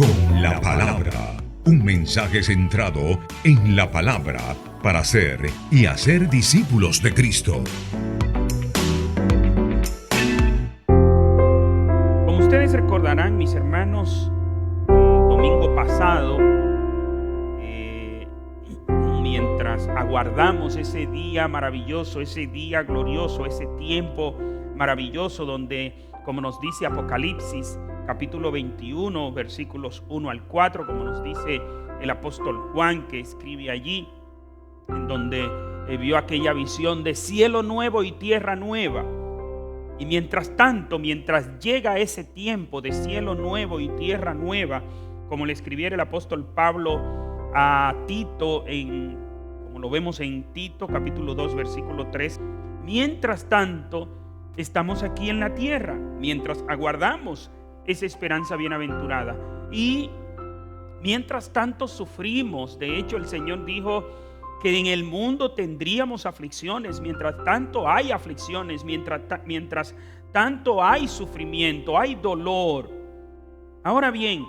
con la palabra. Un mensaje centrado en la palabra para ser y hacer discípulos de Cristo. Como ustedes recordarán, mis hermanos, el domingo pasado, mientras aguardamos ese día maravilloso, ese día glorioso, ese tiempo maravilloso donde, como nos dice Apocalipsis, capítulo 21, versículos 1 al 4, como nos dice el apóstol Juan, que escribe allí, en donde vio aquella visión de cielo nuevo y tierra nueva. Y mientras tanto, mientras llega ese tiempo de cielo nuevo y tierra nueva, como le escribiera el apóstol Pablo a Tito, como lo vemos en Tito capítulo 2 versículo 3, mientras tanto estamos aquí en la tierra, mientras aguardamos esa esperanza bienaventurada, y mientras tanto sufrimos. De hecho, el Señor dijo que en el mundo tendríamos aflicciones. Mientras tanto hay aflicciones, mientras tanto hay sufrimiento, hay dolor. Ahora bien,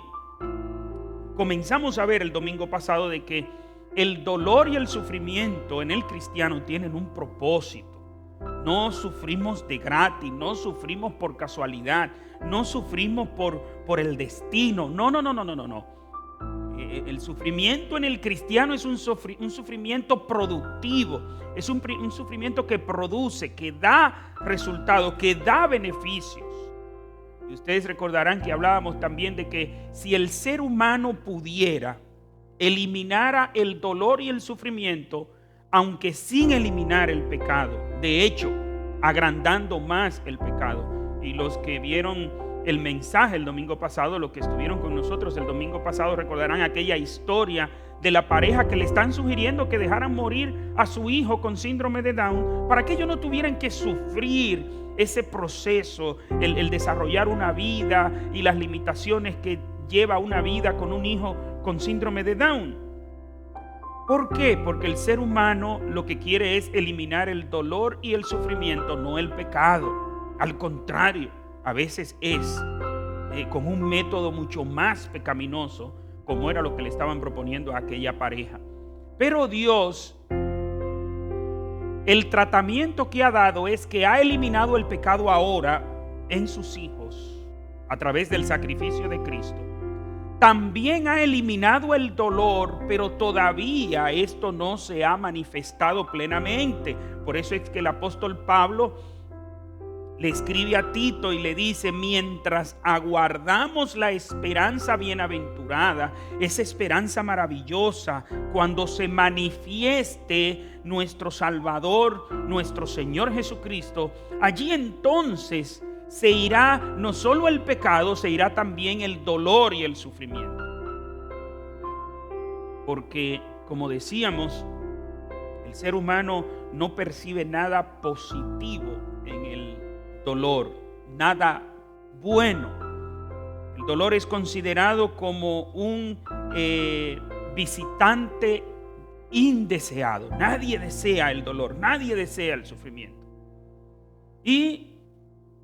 comenzamos a ver el domingo pasado de que el dolor y el sufrimiento en el cristiano tienen un propósito. No sufrimos de gratis, no sufrimos por casualidad, no sufrimos por el destino. No. El sufrimiento en el cristiano es un sufrimiento productivo, es un sufrimiento que produce, que da resultados, que da beneficios. Y ustedes recordarán que hablábamos también de que si el ser humano pudiera eliminar el dolor y el sufrimiento, aunque sin eliminar el pecado, de hecho, agrandando más el pecado. Y los que vieron el mensaje el domingo pasado, los que estuvieron con nosotros el domingo pasado, recordarán aquella historia de la pareja que le están sugiriendo que dejaran morir a su hijo con síndrome de Down para que ellos no tuvieran que sufrir ese proceso, el desarrollar una vida y las limitaciones que lleva una vida con un hijo con síndrome de Down. ¿Por qué? Porque el ser humano lo que quiere es eliminar el dolor y el sufrimiento, no el pecado. Al contrario, a veces es con un método mucho más pecaminoso, como era lo que le estaban proponiendo a aquella pareja. Pero Dios, el tratamiento que ha dado es que ha eliminado el pecado ahora en sus hijos a través del sacrificio de Cristo. También ha eliminado el dolor, pero todavía esto no se ha manifestado plenamente. Por eso es que el apóstol Pablo le escribe a Tito y le dice: mientras aguardamos la esperanza bienaventurada, esa esperanza maravillosa, cuando se manifieste nuestro Salvador, nuestro Señor Jesucristo, allí entonces se irá no solo el pecado, se irá también el dolor y el sufrimiento. Porque, como decíamos, el ser humano no percibe nada positivo en el dolor, nada bueno. El dolor es considerado como un visitante indeseado. Nadie desea el dolor, nadie desea el sufrimiento. Y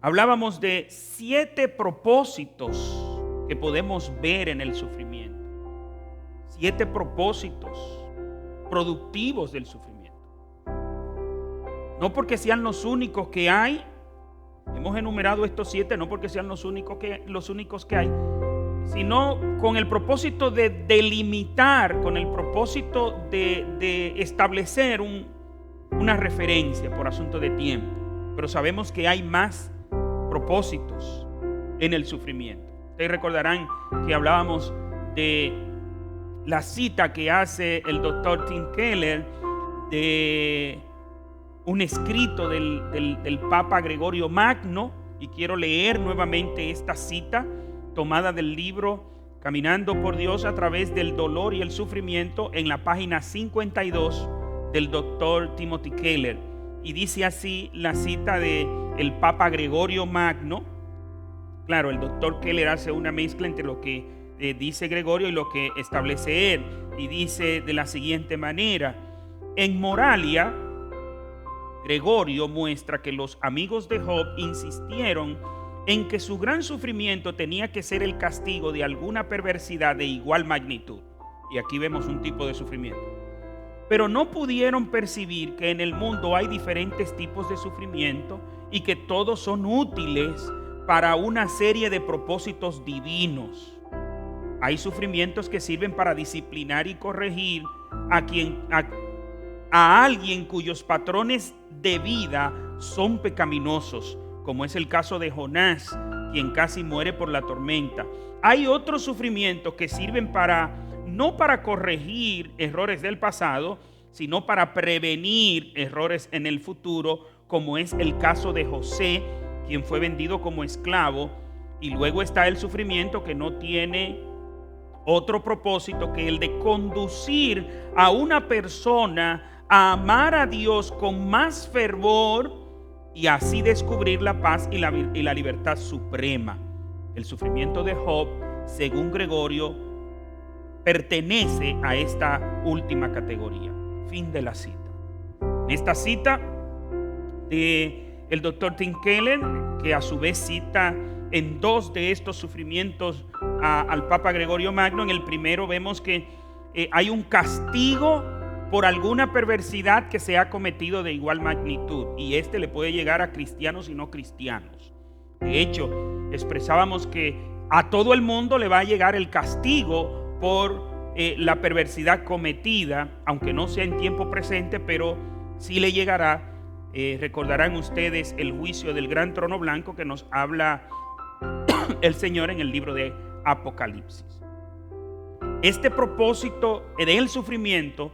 hablábamos de 7 propósitos que podemos ver en el sufrimiento. 7 propósitos productivos del sufrimiento. No porque sean los únicos que hay. Hemos enumerado estos 7 no porque sean los únicos que hay, sino con el propósito de delimitar, con el propósito de establecer una referencia por asunto de tiempo. Pero sabemos que hay más propósitos en el sufrimiento. Ustedes recordarán que hablábamos de la cita que hace el doctor Tim Keller de un escrito del Papa Gregorio Magno, y quiero leer nuevamente esta cita tomada del libro Caminando por Dios a través del dolor y el sufrimiento, en la página 52 del doctor Timothy Keller. Y dice así la cita del Papa Gregorio Magno. Claro, el doctor Keller hace una mezcla entre lo que dice Gregorio y lo que establece él. Y dice de la siguiente manera: en Moralia, Gregorio muestra que los amigos de Job insistieron en que su gran sufrimiento tenía que ser el castigo de alguna perversidad de igual magnitud. Y aquí vemos un tipo de sufrimiento. Pero no pudieron percibir que en el mundo hay diferentes tipos de sufrimiento y que todos son útiles para una serie de propósitos divinos. Hay sufrimientos que sirven para disciplinar y corregir a alguien cuyos patrones de vida son pecaminosos, como es el caso de Jonás, quien casi muere por la tormenta. Hay otros sufrimientos que sirven no para corregir errores del pasado, sino para prevenir errores en el futuro, como es el caso de José, quien fue vendido como esclavo. Y luego está el sufrimiento que no tiene otro propósito que el de conducir a una persona a amar a Dios con más fervor y así descubrir la paz y la libertad suprema. El sufrimiento de Job, según Gregorio, pertenece a esta última categoría. Fin de la cita. En esta cita del doctor Tim Keller, que a su vez cita en dos de estos sufrimientos al Papa Gregorio Magno. En el primero vemos que hay un castigo por alguna perversidad que se ha cometido de igual magnitud, y le puede llegar a cristianos y no cristianos. De hecho, expresábamos que a todo el mundo le va a llegar el castigo por la perversidad cometida, aunque no sea en tiempo presente, pero sí le llegará. Recordarán ustedes el juicio del gran trono blanco que nos habla el Señor en el libro de Apocalipsis. Este propósito del sufrimiento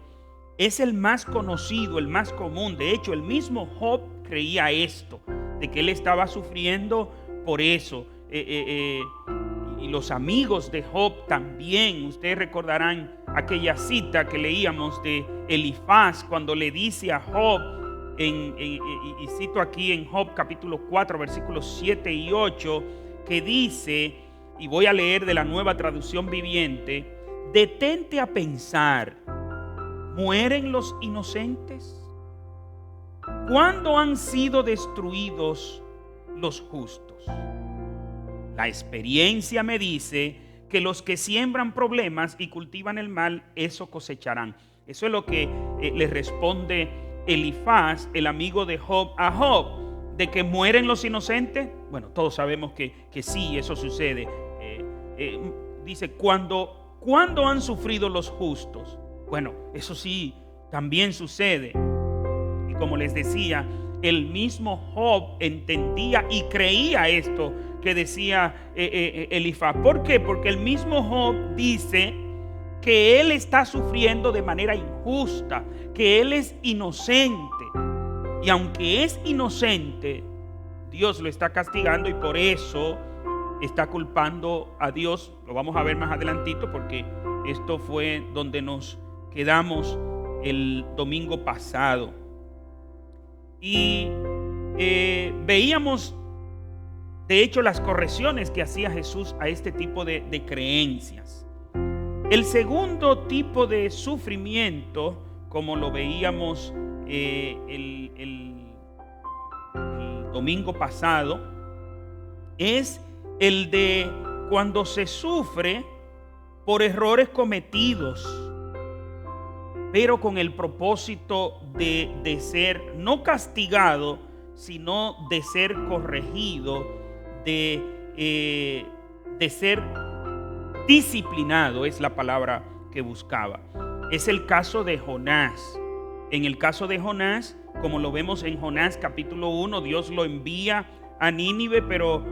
es el más conocido, el más común. De hecho, el mismo Job creía esto, de que él estaba sufriendo por eso. Y los amigos de Job también. Ustedes recordarán aquella cita que leíamos de Elifaz, cuando le dice a Job, y cito aquí en Job capítulo 4 versículos 7 y 8, que dice, y voy a leer de la Nueva Traducción Viviente: detente a pensar, ¿mueren los inocentes? ¿Cuándo han sido destruidos los justos? La experiencia me dice que los que siembran problemas y cultivan el mal, eso cosecharán. Eso es lo que le responde Elifaz, el amigo de Job, a Job. ¿De que mueren los inocentes? Bueno, todos sabemos que sí, eso sucede. Dice, ¿cuándo han sufrido los justos? Bueno, eso sí, también sucede. Y como les decía, el mismo Job entendía y creía esto que decía Elifaz. ¿Por qué? Porque el mismo Job dice que él está sufriendo de manera injusta, que él es inocente. Y aunque es inocente, Dios lo está castigando y por eso está culpando a Dios. Lo vamos a ver más adelantito, porque esto fue donde nos quedamos el domingo pasado. Y veíamos, de hecho, las correcciones que hacía Jesús a este tipo de creencias. El segundo tipo de sufrimiento, como lo veíamos el domingo pasado, es el de cuando se sufre por errores cometidos, pero con el propósito de ser no castigado, sino de ser corregido, de ser disciplinado, es la palabra que buscaba. Es el caso de Jonás. En el caso de Jonás, como lo vemos en Jonás capítulo 1, Dios lo envía a Nínive, pero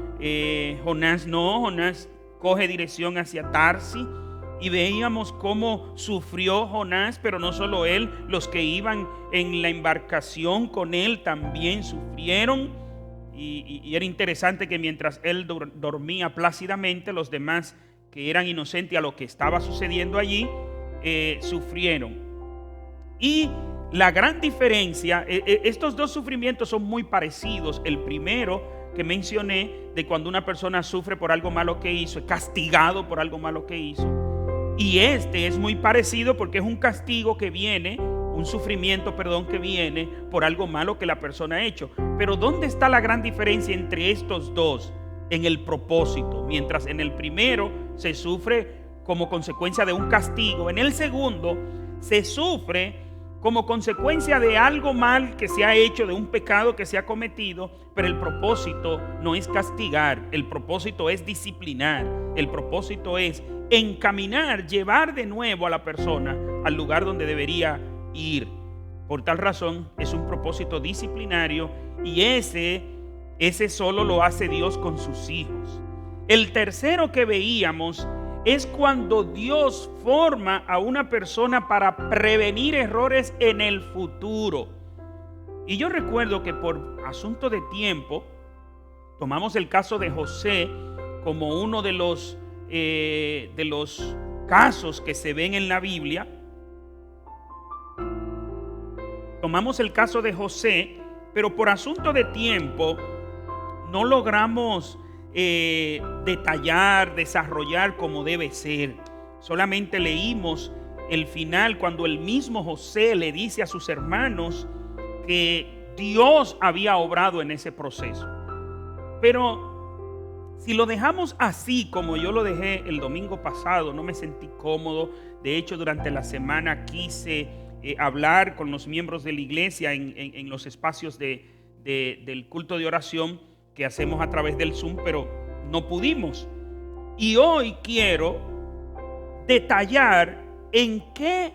Jonás coge dirección hacia Tarsis. Y veíamos cómo sufrió Jonás, pero no solo él, los que iban en la embarcación con él también sufrieron. Y era interesante que mientras él dormía plácidamente, los demás que eran inocentes a lo que estaba sucediendo allí, sufrieron. Y la gran diferencia, estos dos sufrimientos son muy parecidos. El primero que mencioné, de cuando una persona sufre por algo malo que hizo, es castigado por algo malo que hizo. Y este es muy parecido porque es un castigo que viene, un sufrimiento, que viene por algo malo que la persona ha hecho. Pero ¿dónde está la gran diferencia entre estos dos? en el propósito. Mientras en el primero se sufre como consecuencia de un castigo, en el segundo se sufre como consecuencia de algo mal que se ha hecho, de un pecado que se ha cometido. Pero el propósito no es castigar, el propósito es disciplinar, el propósito es encaminar, llevar de nuevo a la persona al lugar donde debería ir. Por tal razón es un propósito disciplinario, y ese solo lo hace Dios con sus hijos. El tercero que veíamos es cuando Dios forma a una persona para prevenir errores en el futuro. Y yo recuerdo que por asunto de tiempo tomamos el caso de José como uno de los casos que se ven en la Biblia. Tomamos el caso de José, pero por asunto de tiempo no logramos detallar, desarrollar como debe ser. Solamente leímos el final, cuando el mismo José le dice a sus hermanos que Dios había obrado en ese proceso. Pero si lo dejamos así como yo lo dejé el domingo pasado, no me sentí cómodo. De hecho, durante la semana quise hablar con los miembros de la iglesia en los espacios del culto de oración que hacemos a través del Zoom, pero no pudimos. Y hoy quiero detallar en qué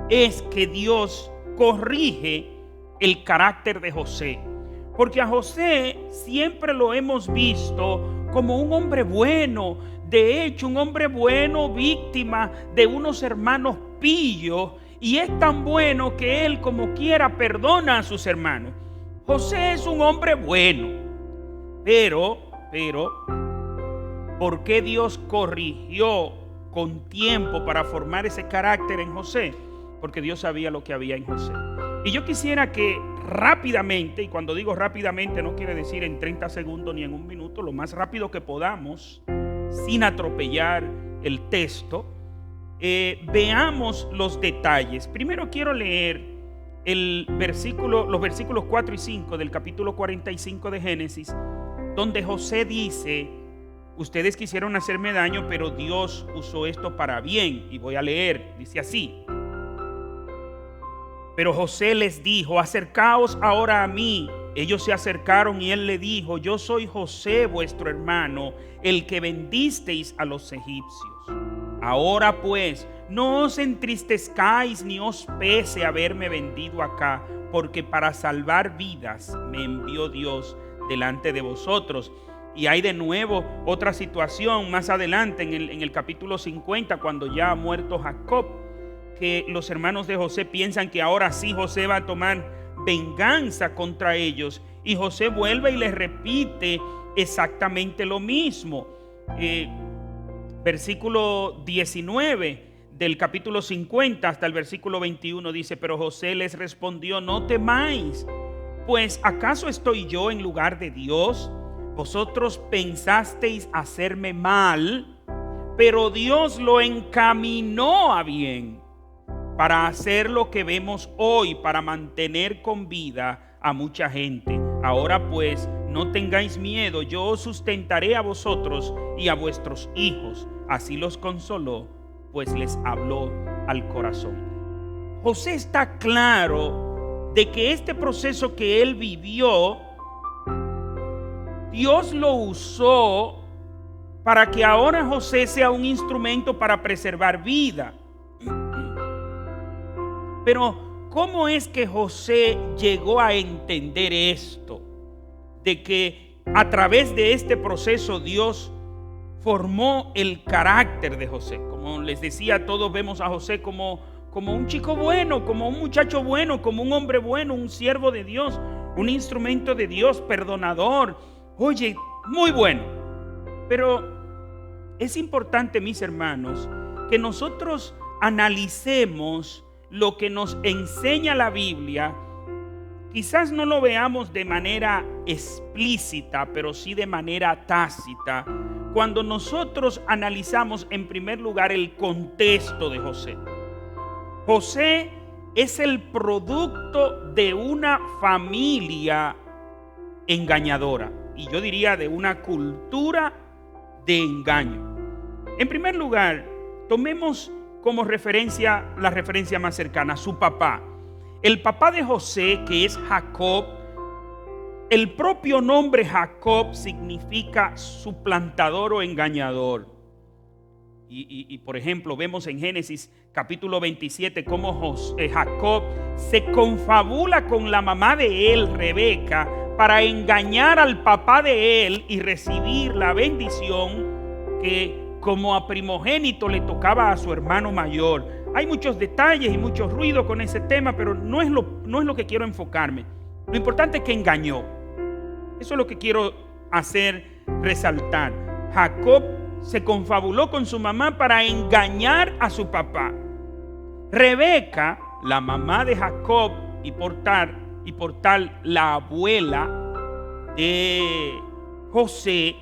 es que Dios corrige el carácter de José. Porque a José siempre lo hemos visto como un hombre bueno. De hecho, un hombre bueno, víctima de unos hermanos pillos, y es tan bueno que él, como quiera, perdona a sus hermanos. José es un hombre bueno. Pero, ¿por qué Dios corrigió con tiempo para formar ese carácter en José? Porque Dios sabía lo que había en José. Y yo quisiera que rápidamente, y cuando digo rápidamente no quiere decir en 30 segundos ni en un minuto, lo más rápido que podamos, sin atropellar el texto, veamos los detalles. Primero quiero leer los versículos 4 y 5 del capítulo 45 de Génesis, donde José dice: ustedes quisieron hacerme daño, pero Dios usó esto para bien. Y voy a leer, dice así: pero José les dijo: acercaos ahora a mí. Ellos se acercaron y él le dijo: yo soy José, vuestro hermano, el que vendisteis a los egipcios. Ahora pues, no os entristezcáis ni os pese haberme vendido acá, porque para salvar vidas me envió Dios delante de vosotros. Y hay de nuevo otra situación más adelante en el capítulo 50, cuando ya ha muerto Jacob, que los hermanos de José piensan que ahora sí José va a tomar venganza contra ellos, y José vuelve y les repite exactamente lo mismo. Versículo 19 del capítulo 50 hasta el versículo 21 dice: pero José les respondió: no temáis, pues ¿acaso estoy yo en lugar de Dios? Vosotros pensasteis hacerme mal, pero Dios lo encaminó a bien, para hacer lo que vemos hoy, para mantener con vida a mucha gente. Ahora pues, no tengáis miedo, yo os sustentaré a vosotros y a vuestros hijos. Así los consoló, pues les habló al corazón. José está claro de que este proceso que él vivió, Dios lo usó para que ahora José sea un instrumento para preservar vida. Pero ¿cómo es que José llegó a entender esto? De que a través de este proceso Dios formó el carácter de José. Como les decía, todos vemos a José como un chico bueno, como un muchacho bueno, como un hombre bueno, un siervo de Dios, un instrumento de Dios, perdonador. Oye, muy bueno. Pero es importante, mis hermanos, que nosotros analicemos lo que nos enseña la Biblia. Quizás no lo veamos de manera explícita, pero sí de manera tácita, cuando nosotros analizamos en primer lugar el contexto de José. José es el producto de una familia engañadora. y yo diría de una cultura de engaño. En primer lugar, tomemos como referencia la referencia más cercana, su papá. El papá de José, que es Jacob, el propio nombre Jacob significa suplantador o engañador. Y por ejemplo, vemos en Génesis capítulo 27 cómo Jacob se confabula con la mamá de él, Rebeca, para engañar al papá de él y recibir la bendición que como a primogénito le tocaba a su hermano mayor. Hay muchos detalles y mucho ruido con ese tema, pero no es lo que quiero enfocarme. Lo importante es que engañó. Eso es lo que quiero hacer resaltar. Jacob se confabuló con su mamá para engañar a su papá. Rebeca, la mamá de Jacob y por tal la abuela de José,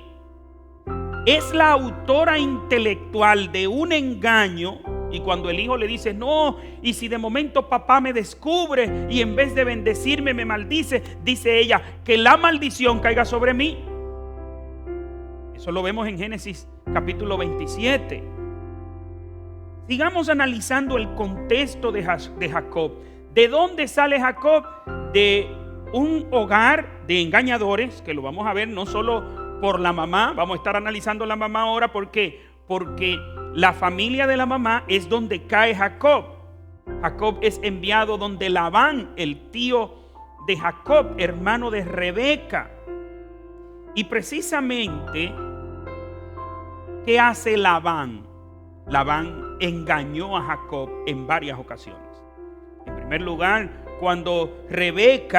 es la autora intelectual de un engaño. Y cuando el hijo le dice, no, y si de momento papá me descubre y en vez de bendecirme me maldice, dice ella, que la maldición caiga sobre mí. Eso lo vemos en Génesis capítulo 27. Sigamos analizando el contexto de Jacob. ¿De dónde sale Jacob? De un hogar de engañadores, que lo vamos a ver no solo por la mamá, vamos a estar analizando la mamá ahora. ¿Por qué? Porque la familia de la mamá es donde cae Jacob. Jacob es enviado donde Labán, el tío de Jacob, hermano de Rebeca. Y precisamente, ¿qué hace Labán? Labán engañó a Jacob en varias ocasiones. En primer lugar, cuando él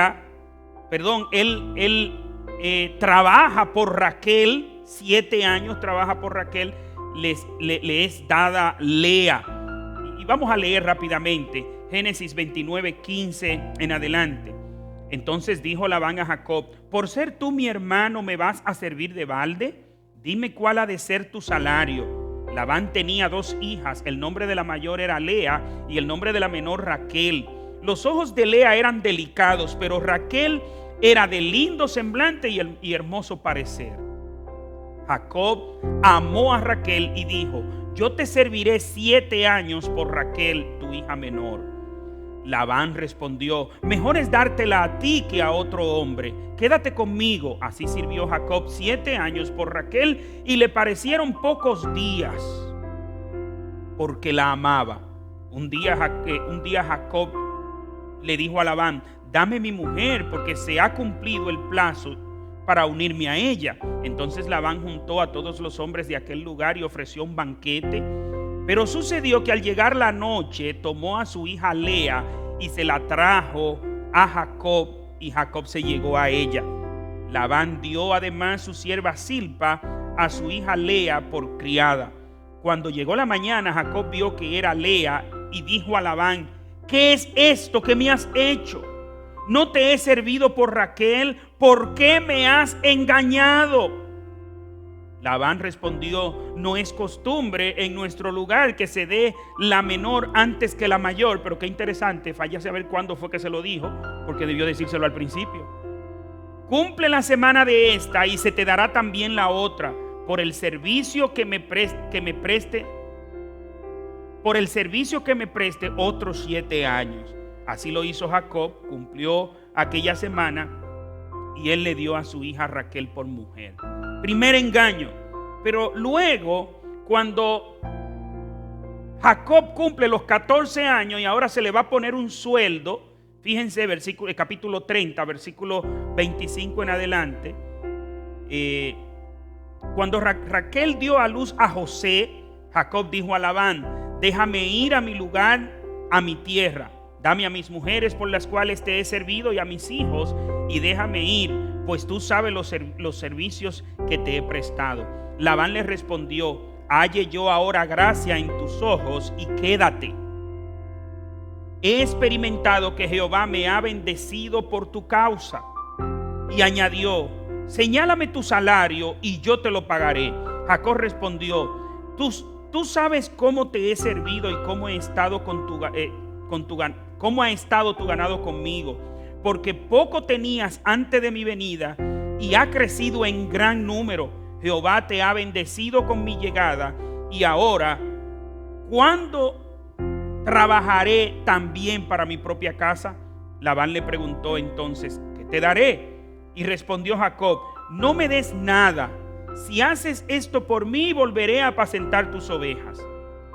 trabaja por Raquel, 7 años trabaja por Raquel, le es dada Lea. Y vamos a leer rápidamente Génesis 29:15 en adelante. Entonces dijo Labán a Jacob, ¿por ser tú mi hermano me vas a servir de balde? Dime cuál ha de ser tu salario. Labán tenía 2 hijas, el nombre de la mayor era Lea y el nombre de la menor Raquel. Los ojos de Lea eran delicados, pero Raquel era de lindo semblante y hermoso parecer. Jacob amó a Raquel y dijo, yo te serviré 7 años por Raquel, tu hija menor. Labán respondió, mejor es dártela a ti que a otro hombre. Quédate conmigo. Así sirvió Jacob 7 años por Raquel y le parecieron pocos días, porque la amaba. Un día Jacob le dijo a Labán, dame mi mujer, porque se ha cumplido el plazo para unirme a ella. Entonces Labán juntó a todos los hombres de aquel lugar y ofreció un banquete. Pero sucedió que al llegar la noche tomó a su hija Lea y se la trajo a Jacob, y Jacob se llegó a ella. Labán dio además su sierva Zilpa a su hija Lea por criada. Cuando llegó la mañana, Jacob vio que era Lea y dijo a Labán, ¿qué es esto que me has hecho? ¿No te he servido por Raquel? ¿Por qué me has engañado? Labán respondió, no es costumbre en nuestro lugar que se dé la menor antes que la mayor. Pero qué interesante, falla saber cuándo fue que se lo dijo, porque debió decírselo al principio. Cumple la semana de esta y se te dará también la otra, por el servicio que me preste otros 7 años. Así lo hizo Jacob, cumplió aquella semana y él le dio a su hija Raquel por mujer. Primer engaño. Pero luego, cuando Jacob cumple los 14 años y ahora se le va a poner un sueldo, fíjense, capítulo 30, versículo 25 en adelante. Cuando Raquel dio a luz a José, Jacob dijo a Labán, déjame ir a mi lugar, a mi tierra. Dame a mis mujeres por las cuales te he servido y a mis hijos, y déjame ir, pues tú sabes los servicios que te he prestado. Labán le respondió, halle yo ahora gracia en tus ojos y quédate. He experimentado que Jehová me ha bendecido por tu causa. Y añadió, señálame tu salario y yo te lo pagaré. Jacob respondió, tú sabes cómo te he servido y cómo ha estado tu ganado conmigo, porque poco tenías antes de mi venida y ha crecido en gran número. Jehová te ha bendecido con mi llegada, y ahora, ¿cuándo trabajaré también para mi propia casa? Labán le preguntó entonces: ¿qué te daré? Y respondió Jacob: no me des nada. Si haces esto por mí, volveré a apacentar tus ovejas.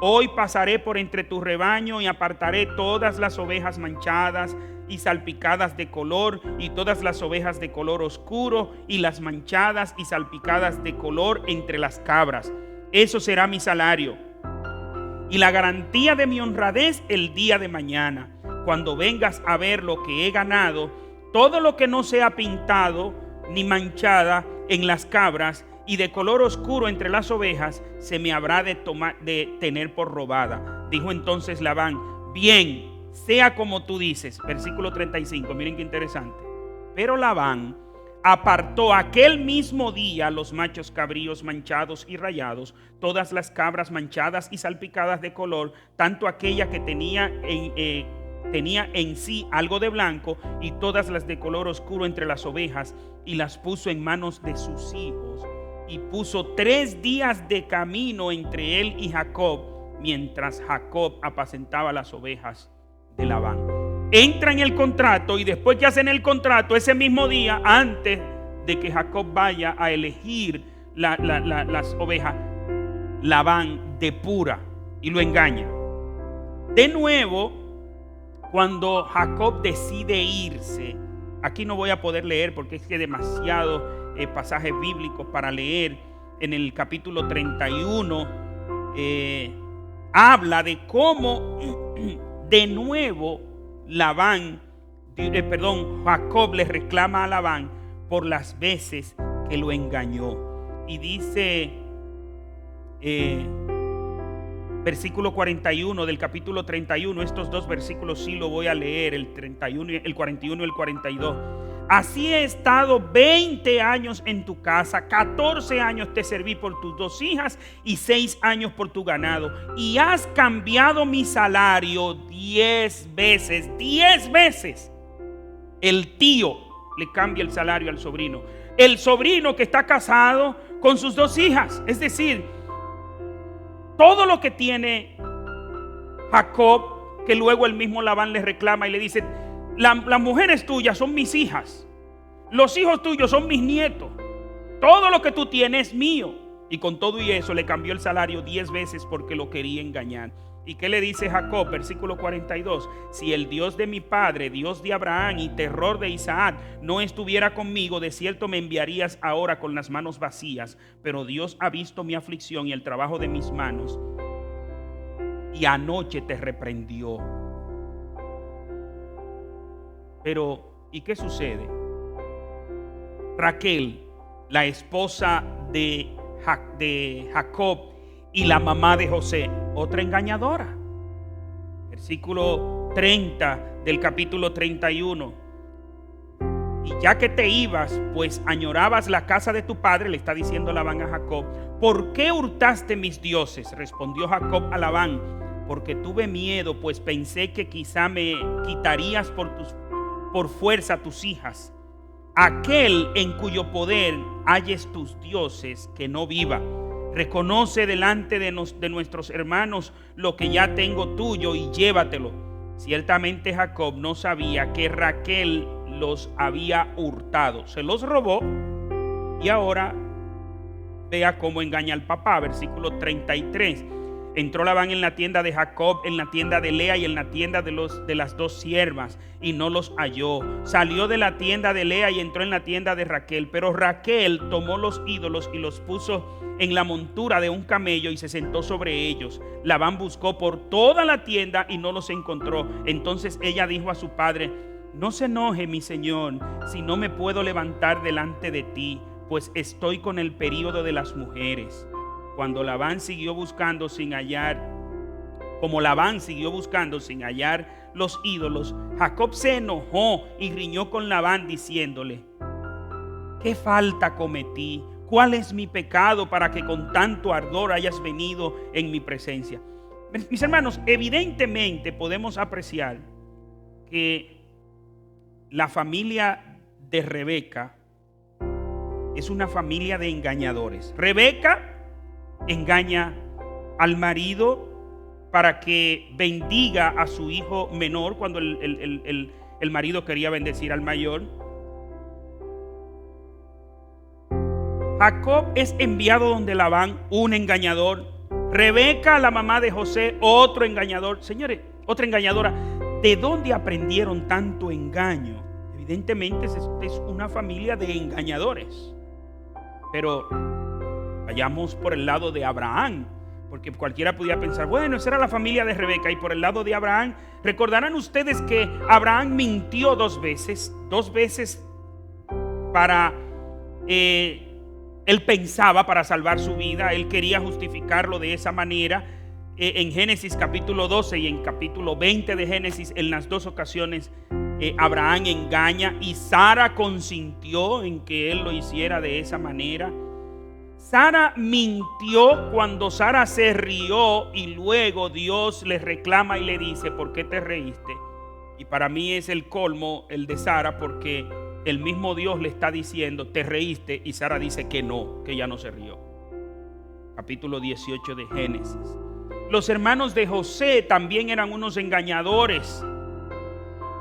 Hoy pasaré por entre tu rebaño y apartaré todas las ovejas manchadas y salpicadas de color, y todas las ovejas de color oscuro, y las manchadas y salpicadas de color entre las cabras. Eso será mi salario y la garantía de mi honradez el día de mañana. Cuando vengas a ver lo que he ganado, todo lo que no sea pintado ni manchada en las cabras y de color oscuro entre las ovejas, se me habrá de tener por robada. Dijo entonces Labán: bien, sea como tú dices. Versículo 35, miren qué interesante. Pero Labán apartó aquel mismo día los machos cabríos manchados y rayados, todas las cabras manchadas y salpicadas de color, tanto aquella que tenía en sí algo de blanco, y todas las de color oscuro entre las ovejas, y las puso en manos de sus hijos. Y puso 3 días de camino entre él y Jacob, mientras Jacob apacentaba las ovejas de Labán. Entra en el contrato, y después que hacen el contrato, ese mismo día, antes de que Jacob vaya a elegir las ovejas, Labán depura y lo engaña. De nuevo, cuando Jacob decide irse, aquí no voy a poder leer porque es que demasiado pasajes bíblicos para leer. En el capítulo 31 habla de cómo de nuevo Jacob le reclama a Labán por las veces que lo engañó. Y dice versículo 41 del capítulo 31, estos dos versículos sí lo voy a leer, el 41, el 41 y el 42. Así he estado 20 años en tu casa, 14 años te serví por tus 2 hijas y 6 años por tu ganado, y has cambiado mi salario 10 veces. 10 veces el tío le cambia el salario al sobrino, el sobrino que está casado con sus 2 hijas. Es decir, todo lo que tiene Jacob, que luego el mismo Labán le reclama y le dice: las mujeres tuyas son mis hijas, los hijos tuyos son mis nietos, todo lo que tú tienes es mío. Y con todo y eso le cambió el salario 10 veces porque lo quería engañar. ¿Y qué le dice Jacob? Versículo 42: si el Dios de mi padre, Dios de Abraham y terror de Isaac, no estuviera conmigo, de cierto me enviarías ahora con las manos vacías. Pero Dios ha visto mi aflicción y el trabajo de mis manos, y anoche te reprendió. Pero, ¿y qué sucede? Raquel, la esposa de Jacob y la mamá de José, otra engañadora. Versículo 30 del capítulo 31. Y ya que te ibas, pues añorabas la casa de tu padre, le está diciendo Labán a Jacob, ¿por qué hurtaste mis dioses? Respondió Jacob a Labán: porque tuve miedo, pues pensé que quizá me quitarías por fuerza tus hijas. Aquel en cuyo poder halles tus dioses, que no viva. Reconoce delante de nuestros hermanos lo que ya tengo tuyo y llévatelo. Ciertamente Jacob no sabía que Raquel los había hurtado, se los robó, y ahora vea cómo engaña al papá. Versículo 33. Entró Labán en la tienda de Jacob, en la tienda de Lea y en la tienda de las 2 siervas, y no los halló. Salió de la tienda de Lea y entró en la tienda de Raquel. Pero Raquel tomó los ídolos y los puso en la montura de un camello y se sentó sobre ellos. Labán buscó por toda la tienda y no los encontró. Entonces ella dijo a su padre: no se enoje mi señor, si no me puedo levantar delante de ti, pues estoy con el período de las mujeres. Como Labán siguió buscando sin hallar los ídolos, Jacob se enojó y riñó con Labán diciéndole: ¿qué falta cometí? ¿Cuál es mi pecado para que con tanto ardor hayas venido en mi presencia? Mis hermanos, evidentemente podemos apreciar que la familia de Rebeca es una familia de engañadores. Rebeca engaña al marido para que bendiga a su hijo menor cuando el marido quería bendecir al mayor. Jacob es enviado donde Labán, un engañador. Rebeca, la mamá de José, otro engañador. Señores, otra engañadora. ¿De dónde aprendieron tanto engaño? Evidentemente es una familia de engañadores. Pero vayamos por el lado de Abraham, porque cualquiera podía pensar, bueno, esa era la familia de Rebeca. Y por el lado de Abraham, recordarán ustedes que Abraham mintió dos veces para... él pensaba para salvar su vida, él quería justificarlo de esa manera. En Génesis capítulo 12 y en capítulo 20 de Génesis, en las dos ocasiones, Abraham engaña y Sara consintió en que él lo hiciera de esa manera. Sara mintió cuando Sara se rió y luego Dios le reclama y le dice, ¿por qué te reíste? Y para mí es el colmo el de Sara, porque el mismo Dios le está diciendo, te reíste, y Sara dice que no, que ella no se rió. Capítulo 18 de Génesis. Los hermanos de José también eran unos engañadores.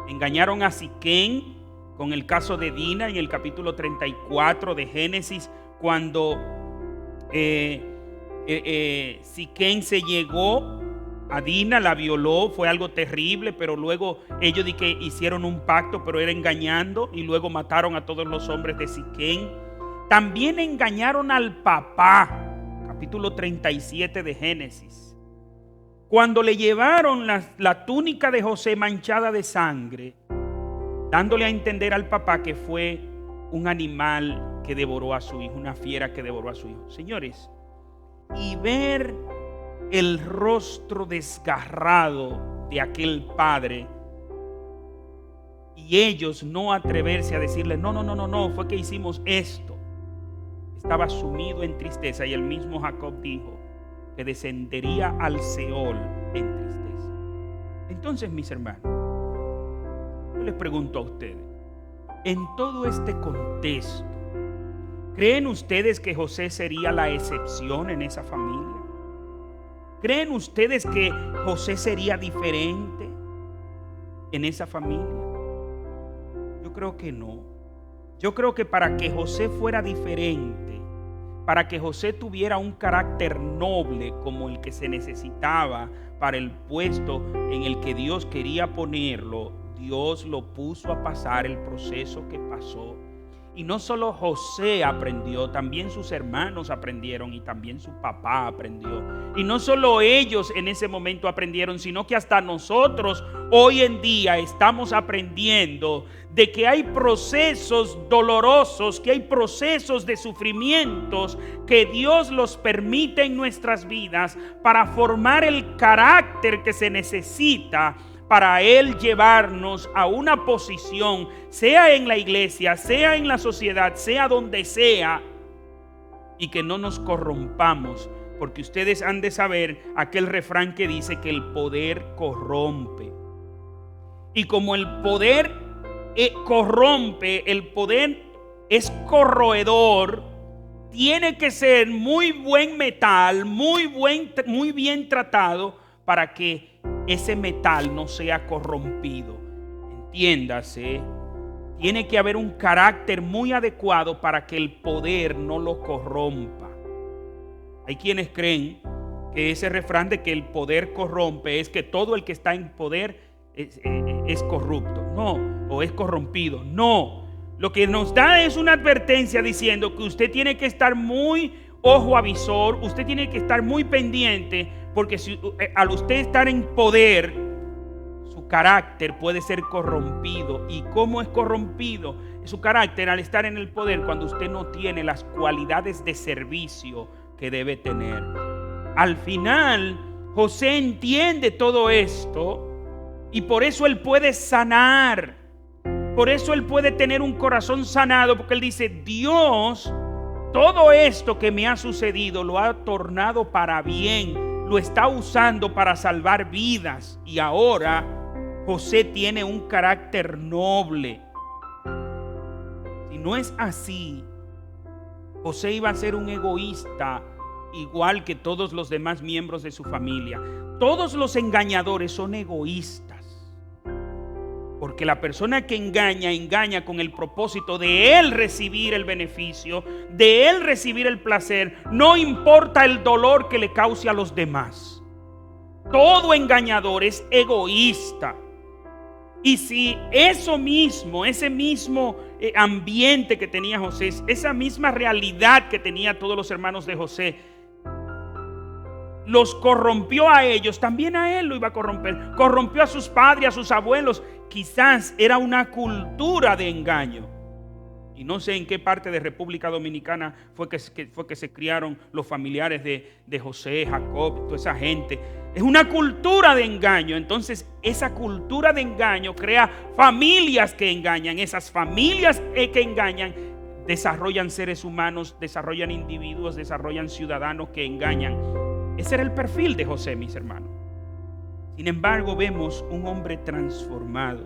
Engañaron a Siquén con el caso de Dina en el capítulo 34 de Génesis, cuando Siquén se llegó a Dina, la violó, fue algo terrible, pero luego ellos que hicieron un pacto, pero era engañando, y luego mataron a todos los hombres de Siquén. También engañaron al papá, capítulo 37 de Génesis, cuando le llevaron la túnica de José manchada de sangre, dándole a entender al papá que fue un animal que devoró a su hijo, una fiera que devoró a su hijo. Señores, y ver el rostro desgarrado de aquel padre y ellos no atreverse a decirle no, fue que hicimos esto. Estaba sumido en tristeza, y el mismo Jacob dijo que descendería al Seol en tristeza. Entonces, mis hermanos, yo les pregunto a ustedes, en todo este contexto, ¿creen ustedes que José sería la excepción en esa familia? ¿Creen ustedes que José sería diferente en esa familia? Yo creo que no. Yo creo que para que José fuera diferente, para que José tuviera un carácter noble como el que se necesitaba para el puesto en el que Dios quería ponerlo, Dios lo puso a pasar el proceso que pasó. Y no solo José aprendió, también sus hermanos aprendieron y también su papá aprendió. Y no solo ellos en ese momento aprendieron, sino que hasta nosotros hoy en día estamos aprendiendo de que hay procesos dolorosos, que hay procesos de sufrimientos que Dios los permite en nuestras vidas para formar el carácter que se necesita para Él llevarnos a una posición, sea en la iglesia, sea en la sociedad, sea donde sea, y que no nos corrompamos, porque ustedes han de saber aquel refrán que dice que el poder corrompe. Y como el poder corrompe, el poder es corroedor, tiene que ser muy buen metal, muy bien tratado para que ese metal no sea corrompido. Entiéndase, tiene que haber un carácter muy adecuado para que el poder no lo corrompa. Hay quienes creen que ese refrán de que el poder corrompe es que todo el que está en poder es corrupto, no, o es corrompido. No, lo que nos da es una advertencia diciendo que usted tiene que estar muy ojo avisor, usted tiene que estar muy pendiente, porque si, al usted estar en poder, su carácter puede ser corrompido. ¿Y cómo es corrompido su carácter al estar en el poder? Cuando usted no tiene las cualidades de servicio que debe tener. Al final, José entiende todo esto y por eso él puede sanar. Por eso él puede tener un corazón sanado, porque él dice, Dios, todo esto que me ha sucedido lo ha tornado para bien. Lo está usando para salvar vidas. Y ahora José tiene un carácter noble. Si no es así, José iba a ser un egoísta igual que todos los demás miembros de su familia. Todos los engañadores son egoístas. Porque la persona que engaña con el propósito de él recibir el beneficio, de él recibir el placer, no importa el dolor que le cause a los demás. Todo engañador es egoísta. Y si ese mismo ambiente que tenía José, esa misma realidad que tenía todos los hermanos de José, los corrompió a ellos, también a él lo iba a corromper. Corrompió a sus padres, a sus abuelos. Quizás era una cultura de engaño. Y no sé en qué parte de República Dominicana fue que se criaron los familiares de José, Jacob, toda esa gente. Es una cultura de engaño. Entonces esa cultura de engaño crea familias que engañan. Esas familias que engañan desarrollan seres humanos, desarrollan individuos, desarrollan ciudadanos que engañan. Ese era el perfil de José, mis hermanos. Sin embargo, vemos un hombre transformado.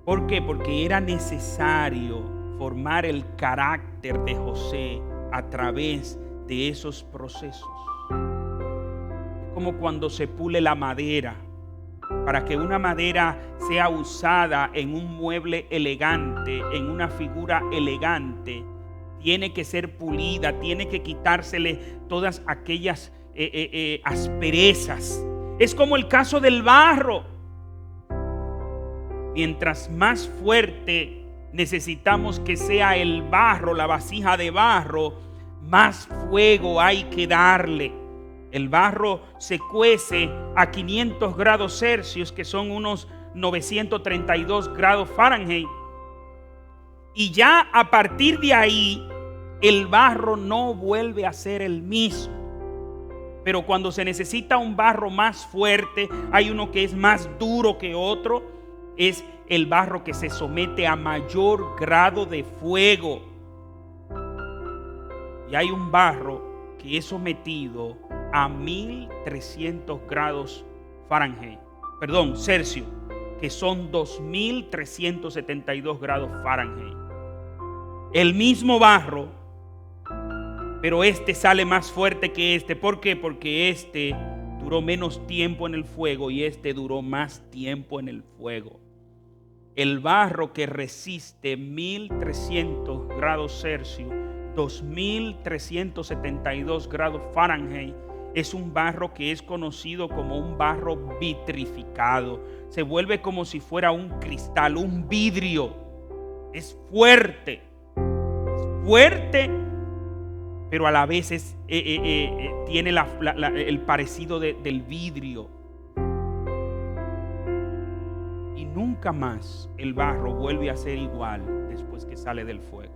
¿Por qué? Porque era necesario formar el carácter de José a través de esos procesos. Es como cuando se pule la madera. Para que una madera sea usada en un mueble elegante, en una figura elegante, tiene que ser pulida, tiene que quitársele todas aquellas asperezas. Es como el caso del barro. Mientras más fuerte necesitamos que sea el barro, la vasija de barro, más fuego hay que darle. El barro se cuece a 500 grados Celsius, que son unos 932 grados Fahrenheit. Y ya a partir de ahí, el barro no vuelve a ser el mismo. Pero cuando se necesita un barro más fuerte, hay uno que es más duro que otro. Es el barro que se somete a mayor grado de fuego. Y hay un barro que es sometido a 1300 grados Celsius, que son 2372 grados Fahrenheit. El mismo barro, pero este sale más fuerte que este. ¿Por qué? Porque este duró menos tiempo en el fuego y este duró más tiempo en el fuego. El barro que resiste 1300 grados Celsius, 2372 grados Fahrenheit, es un barro que es conocido como un barro vitrificado. Se vuelve como si fuera un cristal, un vidrio. Es fuerte. Pero a la vez tiene el parecido del vidrio. Y nunca más el barro vuelve a ser igual después que sale del fuego.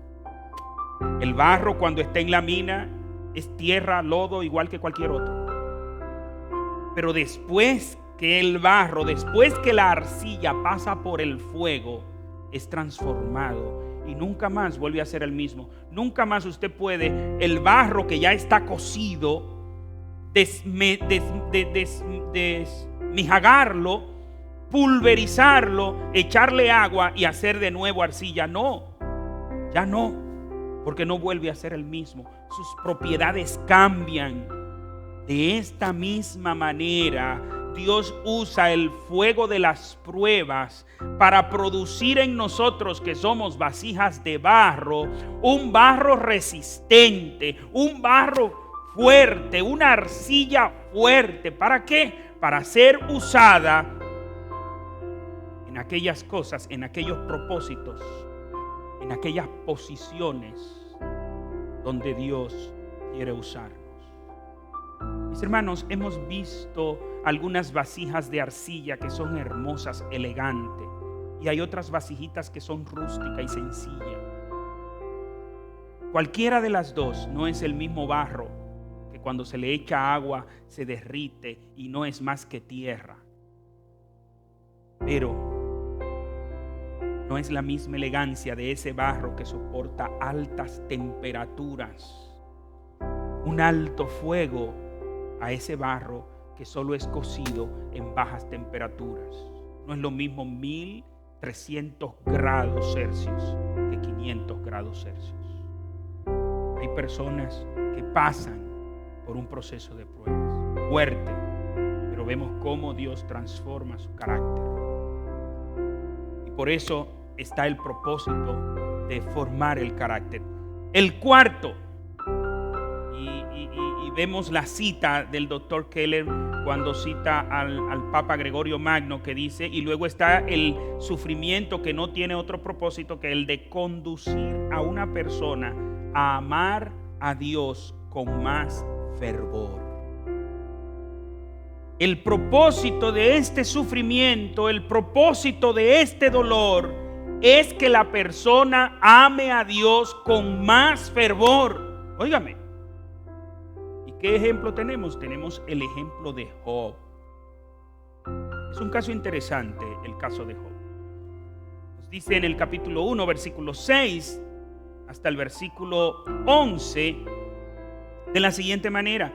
El barro, cuando está en la mina, es tierra, lodo, igual que cualquier otro. Pero después que la arcilla pasa por el fuego, es transformado. Y nunca más vuelve a ser el mismo. Nunca más usted puede, el barro que ya está cocido, desmijagarlo, pulverizarlo, echarle agua y hacer de nuevo arcilla. No, ya no, porque no vuelve a ser el mismo. Sus propiedades cambian. De esta misma manera, Dios usa el fuego de las pruebas para producir en nosotros, que somos vasijas de barro, un barro resistente, un barro fuerte, una arcilla fuerte. ¿Para qué? Para ser usada en aquellas cosas, en aquellos propósitos, en aquellas posiciones donde Dios quiere usarnos. Mis hermanos, hemos visto algunas vasijas de arcilla que son hermosas, elegantes, y hay otras vasijitas que son rústicas y sencillas. Cualquiera de las dos no es el mismo barro, que cuando se le echa agua se derrite y no es más que tierra. Pero no es la misma elegancia de ese barro que soporta altas temperaturas, un alto fuego, a ese barro que solo es cocido en bajas temperaturas. No es lo mismo 1300 grados Celsius que 500 grados Celsius. Hay personas que pasan por un proceso de pruebas fuerte, pero vemos cómo Dios transforma su carácter. Y por eso está el propósito de formar el carácter. El cuarto, y vemos la cita del doctor Keller cuando cita al Papa Gregorio Magno, que dice, y luego está el sufrimiento que no tiene otro propósito que el de conducir a una persona a amar a Dios con más fervor. El propósito de este sufrimiento, el propósito de este dolor es que la persona ame a Dios con más fervor. Óigame, ¿y qué ejemplo tenemos? Tenemos el ejemplo de Job. Es un caso interesante el caso de Job. Nos dice en el capítulo 1, versículo 6 hasta el versículo 11 de la siguiente manera: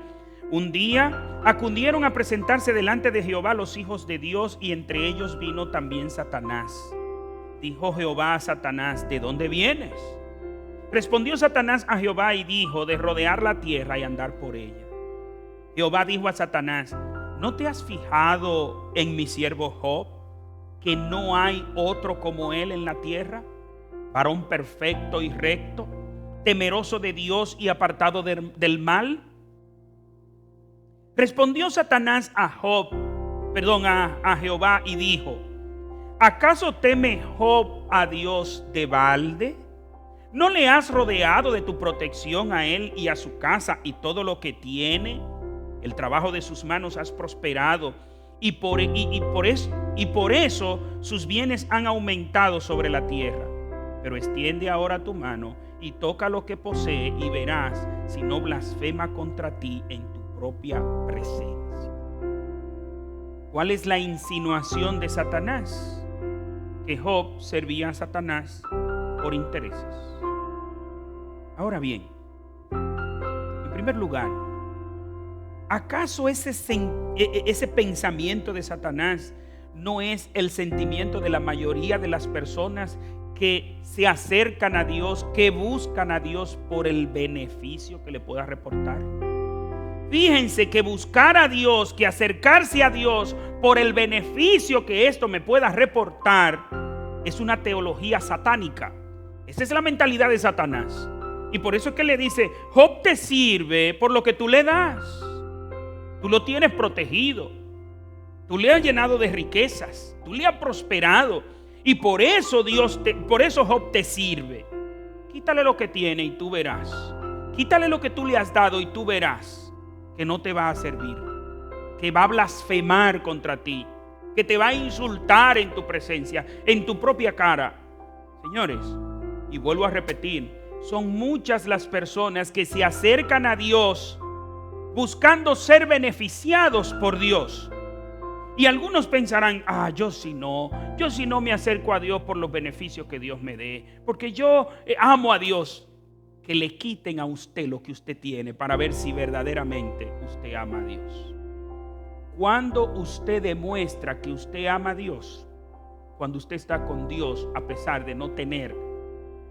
un día acudieron a presentarse delante de Jehová los hijos de Dios, y entre ellos vino también Satanás. Dijo Jehová a Satanás: ¿de dónde vienes? Respondió Satanás a Jehová y dijo: de rodear la tierra y andar por ella. Jehová dijo a Satanás: ¿no te has fijado en mi siervo Job, que no hay otro como él en la tierra, varón perfecto y recto, temeroso de Dios y apartado del mal? Respondió Satanás a Jehová y dijo: ¿acaso teme Job a Dios de balde? ¿No le has rodeado de tu protección a él y a su casa y todo lo que tiene? El trabajo de sus manos has prosperado, y por eso sus bienes han aumentado sobre la tierra. Pero extiende ahora tu mano y toca lo que posee, y verás si no blasfema contra ti en tu propia presencia. ¿Cuál es la insinuación de Satanás? Que Job servía a Satanás por intereses. Ahora bien, en primer lugar, ¿acaso ese pensamiento de Satanás no es el sentimiento de la mayoría de las personas que se acercan a Dios, que buscan a Dios por el beneficio que le pueda reportar? Fíjense que buscar a Dios, que acercarse a Dios por el beneficio que esto me pueda reportar, es una teología satánica. Esa es la mentalidad de Satanás. Y por eso es que le dice: Job te sirve por lo que tú le das. Tú lo tienes protegido. Tú le has llenado de riquezas. Tú le has prosperado. Y por eso Job te sirve. Quítale lo que tiene y tú verás. Quítale lo que tú le has dado y tú verás que no te va a servir, que va a blasfemar contra ti, que te va a insultar en tu presencia, en tu propia cara. Señores, y vuelvo a repetir, son muchas las personas que se acercan a Dios buscando ser beneficiados por Dios. Y algunos pensarán: yo si no me acerco a Dios por los beneficios que Dios me dé, porque yo amo a Dios. Que le quiten a usted lo que usted tiene para ver si verdaderamente usted ama a Dios. Cuando usted demuestra que usted ama a Dios, cuando usted está con Dios a pesar de no tener,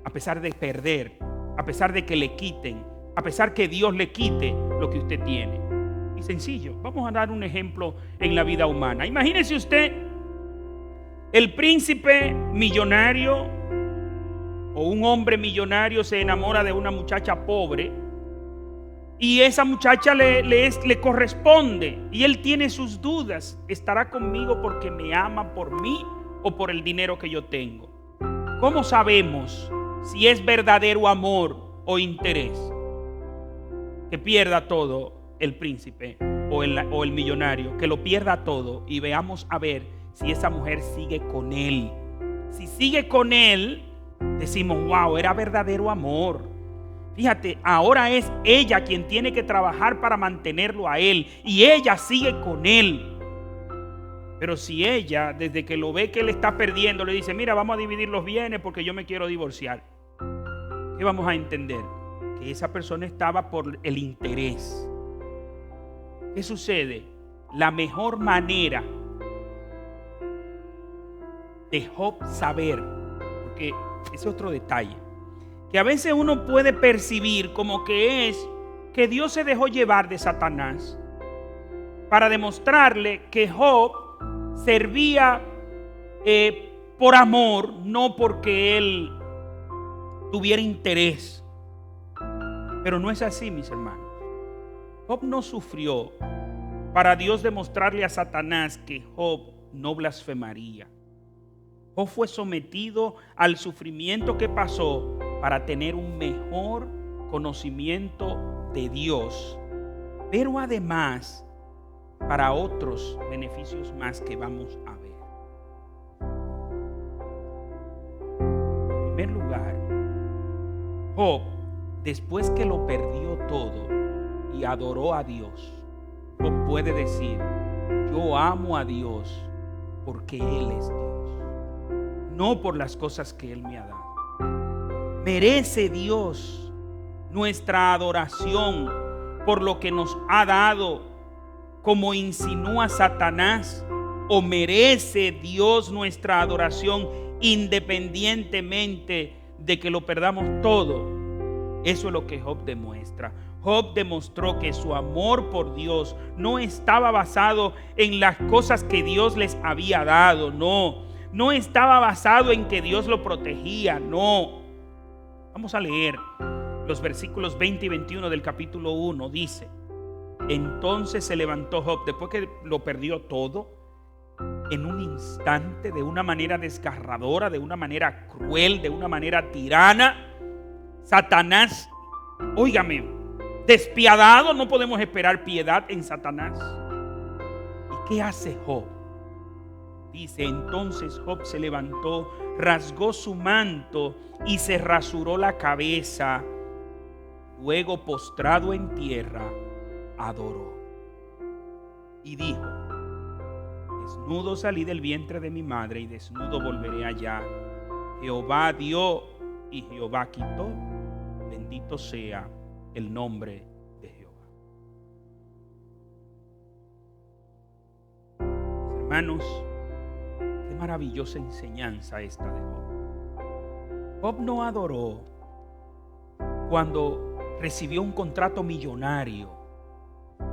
a pesar de perder, a pesar de que le quiten, a pesar que Dios le quite lo que usted tiene. Y sencillo, vamos a dar un ejemplo en la vida humana. Imagínese usted el príncipe millonario o un hombre millonario se enamora de una muchacha pobre, y esa muchacha le corresponde, y él tiene sus dudas: ¿estará conmigo porque me ama por mí o por el dinero que yo tengo? ¿Cómo sabemos si es verdadero amor o interés? Que pierda todo el príncipe o el millonario, que lo pierda todo, y veamos a ver si esa mujer sigue con él. Si sigue con él, decimos: wow, era verdadero amor. Fíjate, ahora es ella quien tiene que trabajar para mantenerlo a él, y ella sigue con él. Pero si ella, desde que lo ve que él está perdiendo, le dice: mira, vamos a dividir los bienes porque yo me quiero divorciar, ¿qué vamos a entender? Que esa persona estaba por el interés. ¿Qué sucede? La mejor manera de Job saber, porque ese es otro detalle, que a veces uno puede percibir como que es que Dios se dejó llevar de Satanás para demostrarle que Job servía por amor, no porque él tuviera interés. Pero no es así, mis hermanos. Job no sufrió para Dios demostrarle a Satanás que Job no blasfemaría. Job fue sometido al sufrimiento que pasó para tener un mejor conocimiento de Dios, pero además para otros beneficios más que vamos a ver. En primer lugar, Job, después que lo perdió todo y adoró a Dios, Job puede decir: yo amo a Dios porque Él es Dios, no por las cosas que Él me ha dado. Merece Dios nuestra adoración por lo que nos ha dado, como insinúa Satanás, o merece Dios nuestra adoración independientemente de que lo perdamos todo. Eso es lo que Job demuestra. Job demostró que su amor por Dios no estaba basado en las cosas que Dios les había dado, no estaba basado en que Dios lo protegía, no. Vamos a leer los versículos 20 y 21 del capítulo 1. Dice: entonces se levantó Job, después que lo perdió todo, en un instante, de una manera desgarradora, de una manera cruel, de una manera tirana. Satanás, óigame, despiadado, no podemos esperar piedad en Satanás. ¿Y qué hace Job? Dice: entonces Job se levantó, rasgó su manto y se rasuró la cabeza. Luego, postrado en tierra, adoró y dijo: desnudo salí del vientre de mi madre y desnudo volveré allá. Jehová dio y Jehová quitó. Bendito sea el nombre de Jehová. Mis hermanos, qué maravillosa enseñanza esta de Job. Job no adoró cuando recibió un contrato millonario.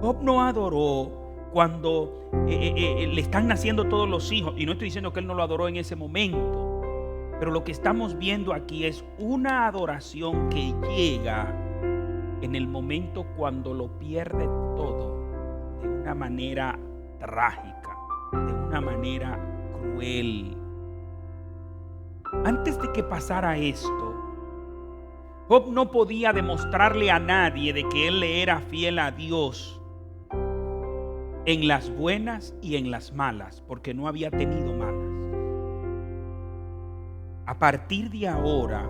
Job no adoró cuando le están naciendo todos los hijos. Y no estoy diciendo que él no lo adoró en ese momento, pero lo que estamos viendo aquí es una adoración que llega en el momento cuando lo pierde todo, de una manera trágica, de una manera cruel. Antes de que pasara esto, Job no podía demostrarle a nadie de que él le era fiel a Dios en las buenas y en las malas, porque no había tenido malas. A partir de ahora,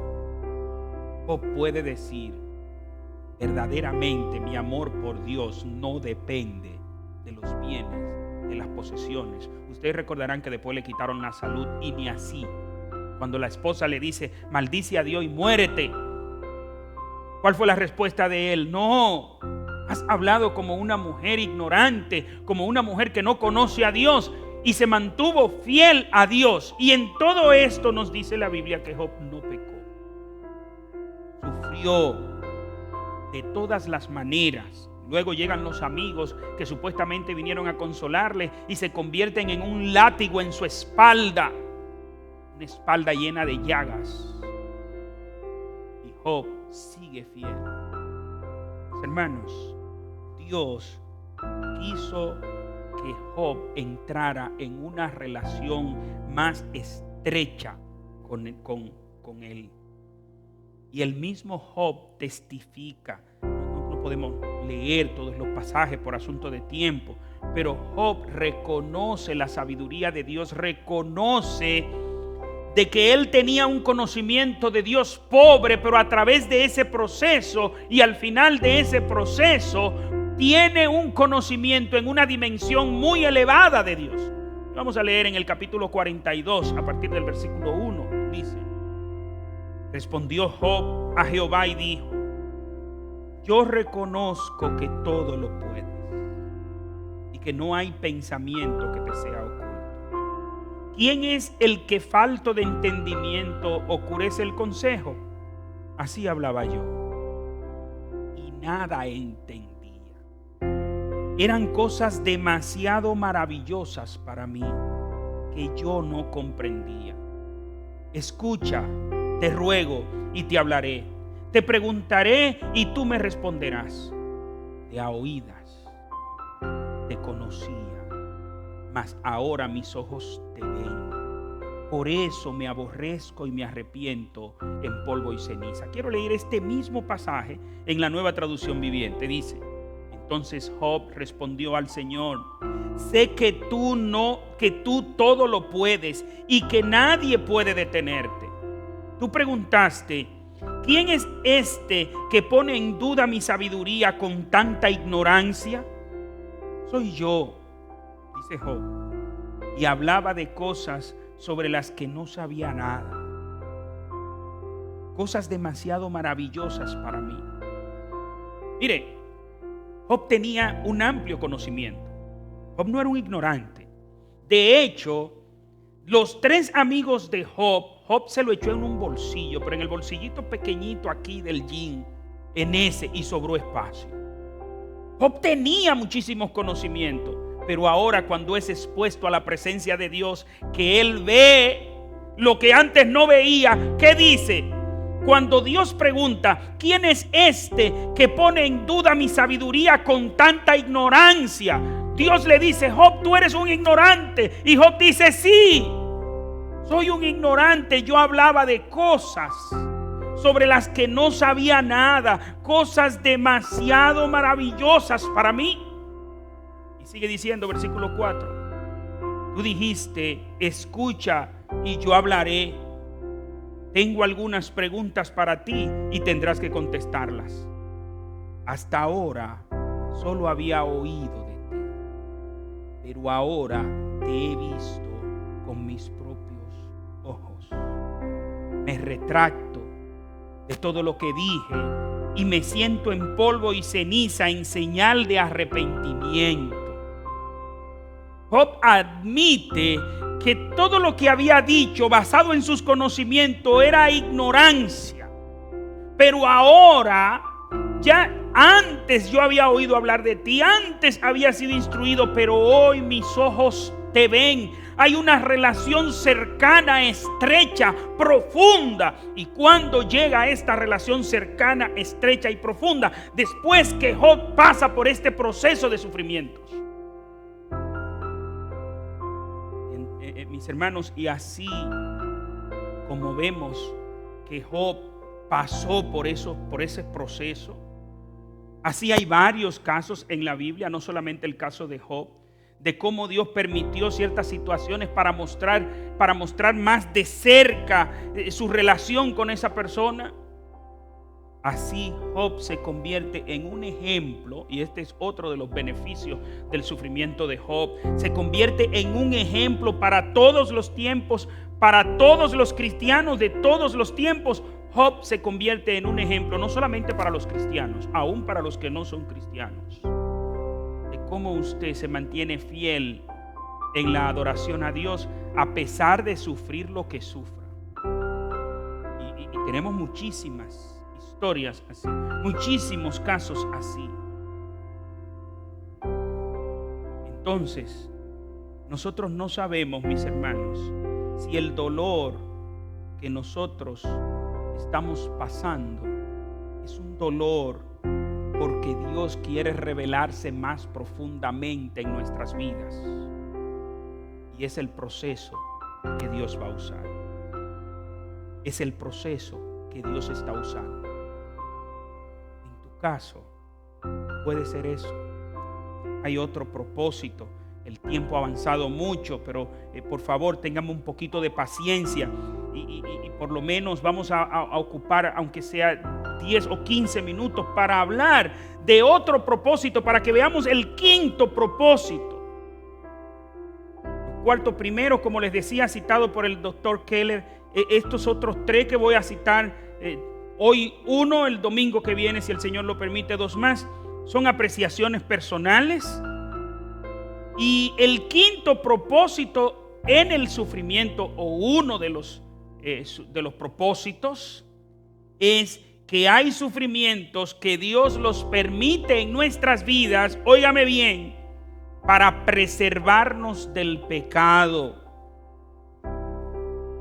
Job puede decir: verdaderamente mi amor por Dios no depende de los bienes, de las posesiones. Ustedes recordarán que después le quitaron la salud, y ni así. Cuando la esposa le dice: maldice a Dios y muérete, ¿cuál fue la respuesta de él? No, has hablado como una mujer ignorante, como una mujer que no conoce a Dios. Y se mantuvo fiel a Dios. Y en todo esto nos dice la Biblia que Job no pecó. Sufrió de todas las maneras. Luego llegan los amigos que supuestamente vinieron a consolarle y se convierten en un látigo en su espalda. Una espalda llena de llagas. Y Job sigue fiel. Hermanos, Dios quiso que Job entrara en una relación más estrecha con él. Y el mismo Job testifica. No podemos leer todos los pasajes por asunto de tiempo, pero Job reconoce la sabiduría de Dios, reconoce de que él tenía un conocimiento de Dios pobre, pero a través de ese proceso y al final de ese proceso tiene un conocimiento en una dimensión muy elevada de Dios. Vamos a leer en el capítulo 42 a partir del versículo 1. Dice: respondió Job a Jehová y dijo: yo reconozco que todo lo puedes y que no hay pensamiento que te sea oculto. ¿Quién es el que falto de entendimiento oscurece el consejo? Así hablaba yo y nada entendía. Eran cosas demasiado maravillosas para mí que yo no comprendía. Escucha, te ruego y te hablaré. Te preguntaré y tú me responderás. De a oídas te conocía, mas ahora mis ojos te ven. Por eso me aborrezco y me arrepiento en polvo y ceniza. Quiero leer este mismo pasaje en la Nueva Traducción Viviente. Dice: entonces Job respondió al Señor: sé que tú todo lo puedes y que nadie puede detenerte. Tú preguntaste: ¿quién es este que pone en duda mi sabiduría con tanta ignorancia? Soy yo, dice Job, y hablaba de cosas sobre las que no sabía nada. Cosas demasiado maravillosas para mí. Mire, Job tenía un amplio conocimiento. Job no era un ignorante. De hecho, los 3 amigos de Job se lo echó en un bolsillo, pero en el bolsillito pequeñito aquí del jean, en ese, y sobró espacio. Job tenía muchísimos conocimientos, pero ahora cuando es expuesto a la presencia de Dios, que él ve lo que antes no veía, ¿qué dice? Cuando Dios pregunta: ¿quién es este que pone en duda mi sabiduría con tanta ignorancia? Dios le dice: Job, tú eres un ignorante. Y Job dice: sí, soy un ignorante. Yo hablaba de cosas sobre las que no sabía nada, cosas demasiado maravillosas para mí. Y sigue diciendo, versículo 4: tú dijiste: escucha y yo hablaré. Tengo algunas preguntas para ti y tendrás que contestarlas. Hasta ahora solo había oído de ti, pero ahora te he visto con mis propios ojos. Me retracto de todo lo que dije y me siento en polvo y ceniza en señal de arrepentimiento. Job admite que todo lo que había dicho basado en sus conocimientos era ignorancia. Pero ahora, ya antes yo había oído hablar de ti, antes había sido instruido, pero hoy mis ojos te ven. Hay una relación cercana, estrecha, profunda. Y cuando llega esta relación cercana, estrecha y profunda, después que Job pasa por este proceso de sufrimientos. Mis hermanos, y así como vemos que Job pasó por ese proceso, así hay varios casos en la Biblia, no solamente el caso de Job, de cómo Dios permitió ciertas situaciones para mostrar más de cerca su relación con esa persona. Así Job se convierte en un ejemplo, y este es otro de los beneficios del sufrimiento de Job. Se convierte en un ejemplo para todos los tiempos, para todos los cristianos de todos los tiempos. Job se convierte en un ejemplo no solamente para los cristianos, aún para los que no son cristianos, de cómo usted se mantiene fiel en la adoración a Dios a pesar de sufrir lo que sufra. Y tenemos muchísimas historias así, muchísimos casos así. Entonces, nosotros no sabemos, mis hermanos, si el dolor que nosotros estamos pasando es un dolor porque Dios quiere revelarse más profundamente en nuestras vidas, y es el proceso que Dios va a usar. Es el proceso que Dios está usando. Caso puede ser eso. Hay otro propósito. El tiempo ha avanzado mucho, pero por favor tengamos un poquito de paciencia y por lo menos vamos a ocupar, aunque sea 10 o 15 minutos, para hablar de otro propósito, para que veamos el quinto propósito. El cuarto, primero, como les decía, citado por el doctor Keller. Estos otros 3 que voy a citar, hoy 1, el domingo que viene, si el Señor lo permite, 2 más, son apreciaciones personales. Y el quinto propósito en el sufrimiento, o uno de los propósitos, es que hay sufrimientos que Dios los permite en nuestras vidas, óigame bien, para preservarnos del pecado.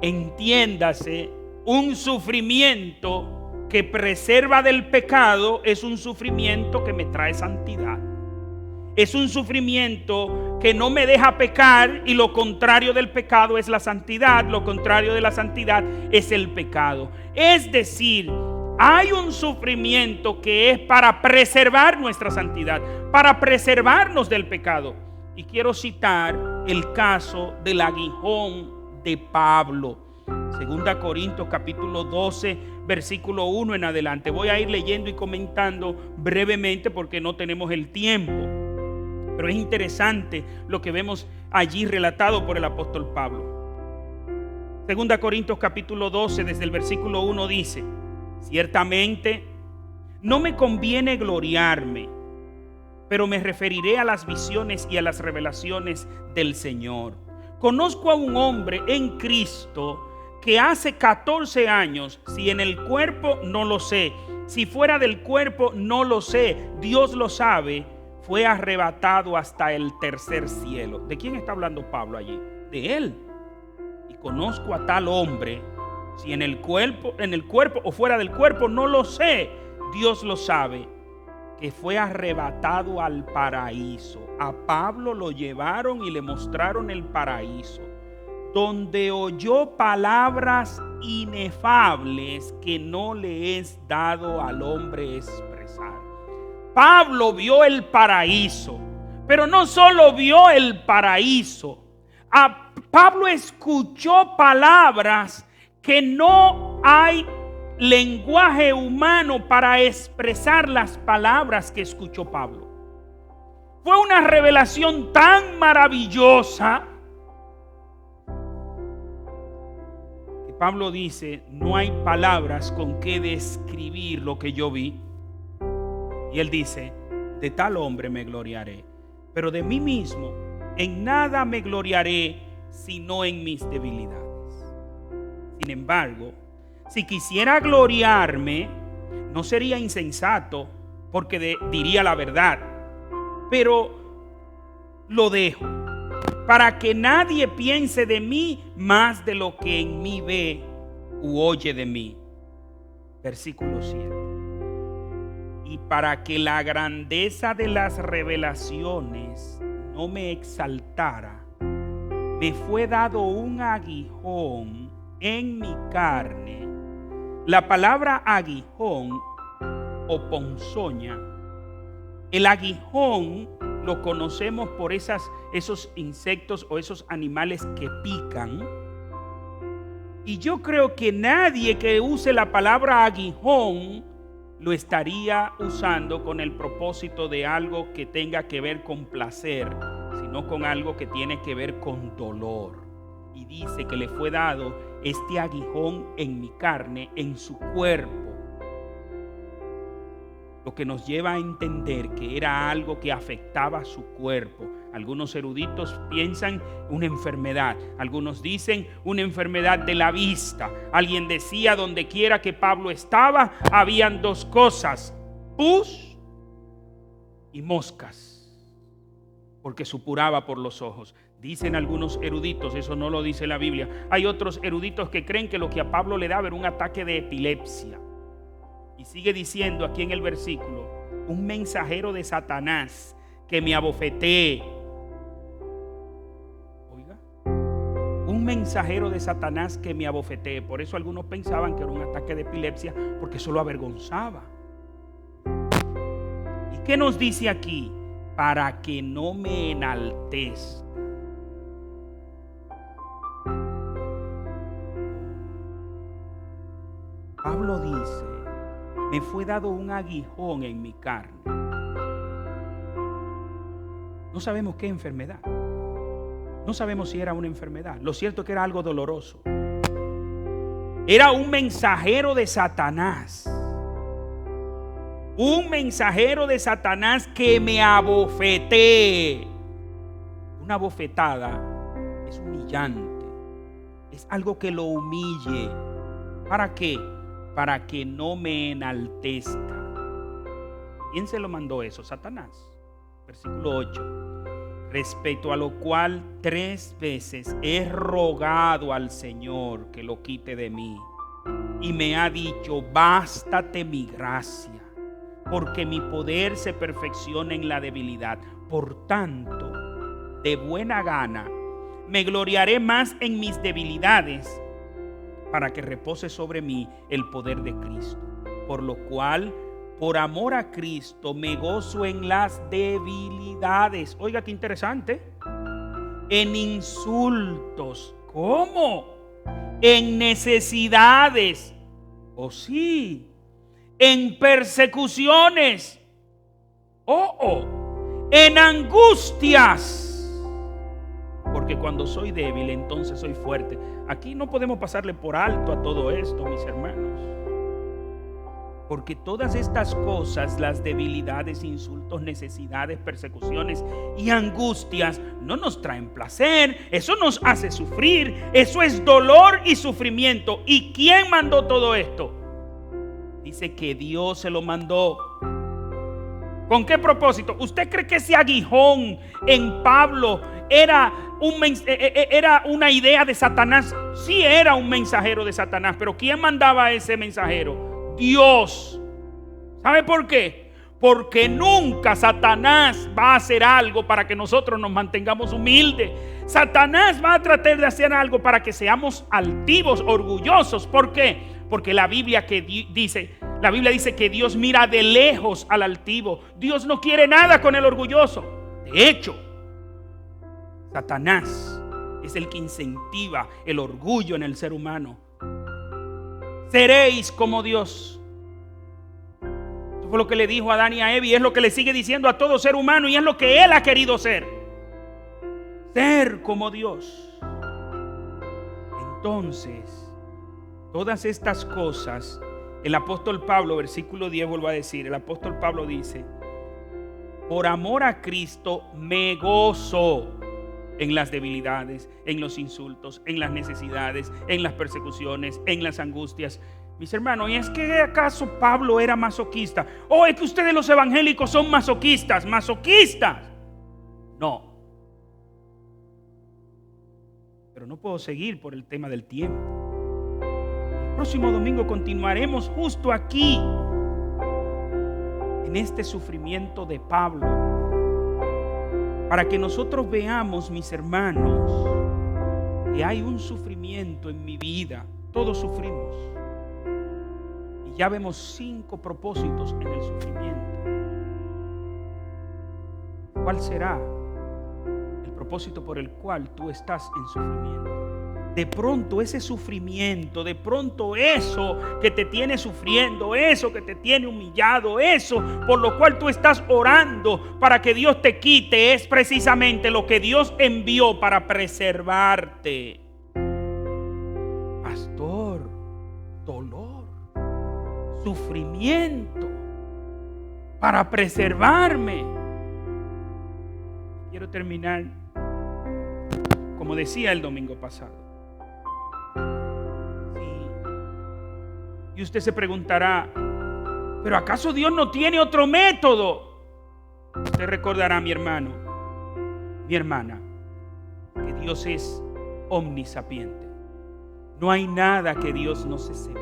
Entiéndase, un sufrimiento que preserva del pecado es un sufrimiento que me trae santidad. Es un sufrimiento que no me deja pecar, y lo contrario del pecado es la santidad. Lo contrario de la santidad es el pecado. Es decir, hay un sufrimiento que es para preservar nuestra santidad, para preservarnos del pecado. Y quiero citar el caso del aguijón de Pablo. 2 Corintios capítulo 12, versículo 1 en adelante. Voy a ir leyendo y comentando brevemente porque no tenemos el tiempo. Pero es interesante lo que vemos allí relatado por el apóstol Pablo. 2 Corintios capítulo 12, desde el versículo 1 dice: ciertamente no me conviene gloriarme, pero me referiré a las visiones y a las revelaciones del Señor. Conozco a un hombre en Cristo que hace 14 años, si en el cuerpo no lo sé, si fuera del cuerpo no lo sé, Dios lo sabe, fue arrebatado hasta el tercer cielo. ¿De quién está hablando Pablo allí? De él. Y conozco a tal hombre, si en el cuerpo o fuera del cuerpo no lo sé, Dios lo sabe, que fue arrebatado al paraíso. A Pablo lo llevaron y le mostraron el paraíso, donde oyó palabras inefables que no le es dado al hombre expresar. Pablo vio el paraíso, pero no solo vio el paraíso. Pablo escuchó palabras que no hay lenguaje humano para expresar las palabras que escuchó Pablo. Fue una revelación tan maravillosa que Pablo dice: no hay palabras con que describir lo que yo vi. Y él dice: de tal hombre me gloriaré, pero de mí mismo en nada me gloriaré, sino en mis debilidades. Sin embargo, si quisiera gloriarme, no sería insensato, porque diría la verdad, pero lo dejo, para que nadie piense de mí más de lo que en mí ve u oye de mí. Versículo 7. Y para que la grandeza de las revelaciones no me exaltara, me fue dado un aguijón en mi carne. La palabra aguijón o ponzoña, el aguijón lo conocemos por esos insectos o esos animales que pican. Y yo creo que nadie que use la palabra aguijón lo estaría usando con el propósito de algo que tenga que ver con placer, sino con algo que tiene que ver con dolor. Y dice que le fue dado este aguijón en mi carne, en su cuerpo. Lo que nos lleva a entender que era algo que afectaba su cuerpo. Algunos eruditos piensan una enfermedad. Algunos dicen una enfermedad de la vista. Alguien decía: donde quiera que Pablo estaba, habían dos cosas: pus y moscas, porque supuraba por los ojos. Dicen algunos eruditos, eso no lo dice la Biblia. Hay otros eruditos que creen que lo que a Pablo le daba era un ataque de epilepsia. Y sigue diciendo aquí en el versículo: un mensajero de Satanás que me abofetee. Oiga, un mensajero de Satanás que me abofetee. Por eso algunos pensaban que era un ataque de epilepsia, porque eso lo avergonzaba. ¿Y qué nos dice aquí? Para que no me enaltezca. Pablo dice: me fue dado un aguijón en mi carne. No sabemos qué enfermedad. No sabemos si era una enfermedad. Lo cierto es que era algo doloroso. Era un mensajero de Satanás. Un mensajero de Satanás que me abofetee. Una bofetada es humillante. Es algo que lo humille. ¿Para qué? para que no me enaltezca. ¿Quién se lo mandó eso? Satanás. Versículo 8. Respecto a lo cual 3 veces he rogado al Señor que lo quite de mí. Y me ha dicho: bástate mi gracia, porque mi poder se perfecciona en la debilidad. Por tanto, de buena gana me gloriaré más en mis debilidades, para que repose sobre mí el poder de Cristo. Por lo cual, por amor a Cristo, me gozo en las debilidades. Oiga, qué interesante. En insultos. ¿Cómo? En necesidades. ¿Oh, sí? En persecuciones. En angustias. Porque cuando soy débil, entonces soy fuerte. Aquí no podemos pasarle por alto a todo esto, mis hermanos. Porque todas estas cosas, las debilidades, insultos, necesidades, persecuciones y angustias, no nos traen placer. Eso nos hace sufrir. Eso es dolor y sufrimiento. ¿Y quién mandó todo esto? Dice que Dios se lo mandó. ¿Con qué propósito? ¿Usted cree que ese aguijón en Pablo era una idea de Satanás? Sí, era un mensajero de Satanás, pero ¿quién mandaba a ese mensajero? Dios. ¿Sabe por qué? Porque nunca Satanás va a hacer algo para que nosotros nos mantengamos humildes. Satanás va a tratar de hacer algo para que seamos altivos, orgullosos. ¿Por qué? Porque la Biblia dice que Dios mira de lejos al altivo. Dios no quiere nada con el orgulloso. De hecho, Satanás es el que incentiva el orgullo en el ser humano. Seréis como Dios. Eso fue lo que le dijo a Adán y a Eva, y es lo que le sigue diciendo a todo ser humano, y es lo que él ha querido ser. Ser como Dios. Entonces, todas estas cosas, el apóstol Pablo, versículo 10, vuelvo a decir, el apóstol Pablo dice: por amor a Cristo me gozo en las debilidades, en los insultos, en las necesidades, en las persecuciones, en las angustias. Mis hermanos, ¿y es que acaso Pablo era masoquista? ¿O es que ustedes los evangélicos son masoquistas? ¿Masoquistas? No. Pero no puedo seguir por el tema del tiempo. El próximo domingo continuaremos justo aquí, en este sufrimiento de Pablo, para que nosotros veamos, mis hermanos, que hay un sufrimiento en mi vida. Todos sufrimos. Y ya vemos 5 propósitos en el sufrimiento. ¿Cuál será el propósito por el cual tú estás en sufrimiento? De pronto ese sufrimiento, de pronto eso que te tiene sufriendo, eso que te tiene humillado, eso por lo cual tú estás orando para que Dios te quite, es precisamente lo que Dios envió para preservarte. Pastor, dolor, sufrimiento para preservarme. Quiero terminar como decía el domingo pasado. Y usted se preguntará: ¿pero acaso Dios no tiene otro método? Usted recordará, mi hermano, mi hermana, que Dios es omnisapiente. No hay nada que Dios no se sepa.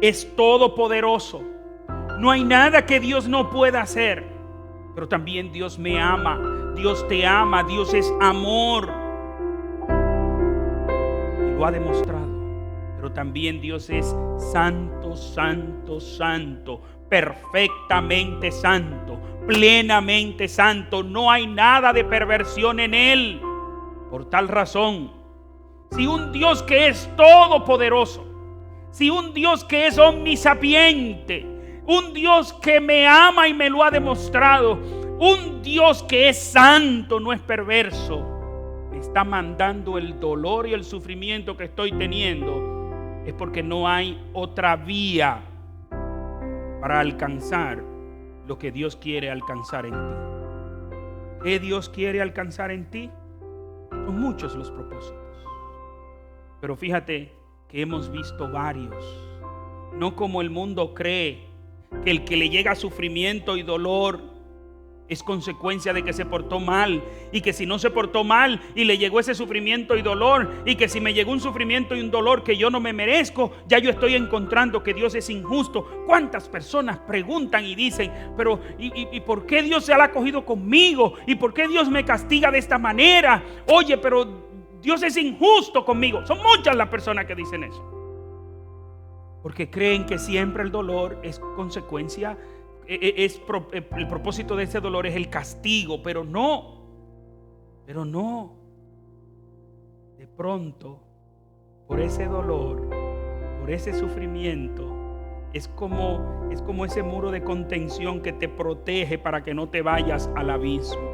Es todopoderoso. No hay nada que Dios no pueda hacer. Pero también Dios me ama. Dios te ama. Dios es amor. Y lo ha demostrado. Pero también Dios es santo, santo, santo, perfectamente santo, plenamente santo. No hay nada de perversión en Él. Por tal razón, si un Dios que es todopoderoso, si un Dios que es omnisapiente, un Dios que me ama y me lo ha demostrado, un Dios que es santo, no es perverso, me está mandando el dolor y el sufrimiento que estoy teniendo, es porque no hay otra vía para alcanzar lo que Dios quiere alcanzar en ti. ¿Qué Dios quiere alcanzar en ti? Son muchos los propósitos. Pero fíjate que hemos visto varios. no como el mundo cree, que el que le llega sufrimiento y dolor es consecuencia de que se portó mal, y que si no se portó mal y le llegó ese sufrimiento y dolor, y que si me llegó un sufrimiento y un dolor que yo no me merezco, ya yo estoy encontrando que Dios es injusto. ¿Cuántas personas preguntan y dicen, pero ¿y por qué Dios se ha acogido conmigo? ¿Y por qué Dios me castiga de esta manera? Oye, pero Dios es injusto conmigo. Son muchas las personas que dicen eso, porque creen que siempre el dolor es consecuencia, el propósito de ese dolor es el castigo, pero no. De pronto, por ese dolor, por ese sufrimiento, es como ese muro de contención que te protege para que no te vayas al abismo.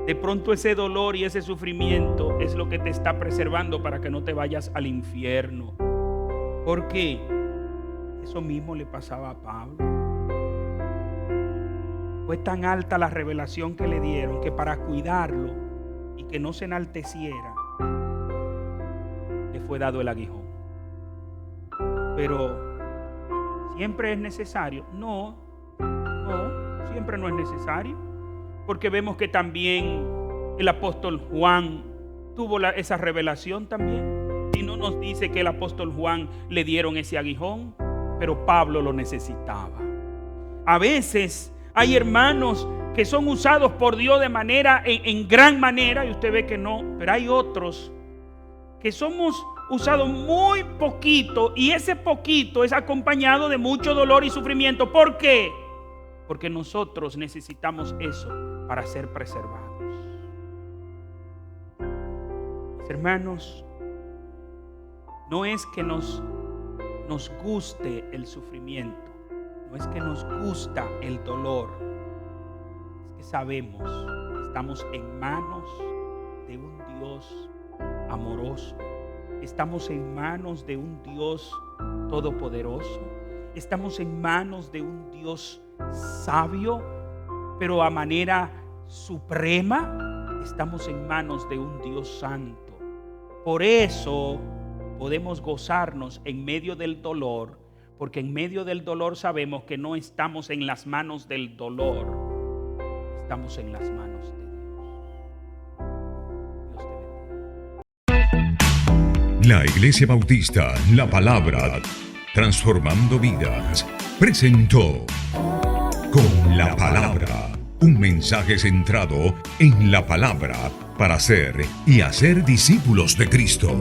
De pronto ese dolor y ese sufrimiento es lo que te está preservando para que no te vayas al infierno. ¿Por qué? Eso mismo le pasaba a Pablo. Fue tan alta la revelación que le dieron que para cuidarlo y que no se enalteciera, le fue dado el aguijón. Pero ¿siempre es necesario? No, siempre no es necesario, porque vemos que también el apóstol Juan tuvo esa revelación también, y no nos dice que el apóstol Juan le dieron ese aguijón, pero Pablo lo necesitaba. A veces hay hermanos que son usados por Dios de manera, en gran manera, y usted ve que no, pero hay otros que somos usados muy poquito, y ese poquito es acompañado de mucho dolor y sufrimiento. ¿Por qué? Porque nosotros necesitamos eso para ser preservados. Mis hermanos, no es que nos guste el sufrimiento, no es que nos gusta el dolor, es que sabemos que estamos en manos de un Dios amoroso, estamos en manos de un Dios todopoderoso, estamos en manos de un Dios sabio, pero a manera suprema estamos en manos de un Dios santo. Por eso podemos gozarnos en medio del dolor, porque en medio del dolor sabemos que no estamos en las manos del dolor, estamos en las manos de Dios. Dios te bendiga. La Iglesia Bautista, la Palabra, transformando vidas, presentó Con la Palabra, un mensaje centrado en la palabra para ser y hacer discípulos de Cristo.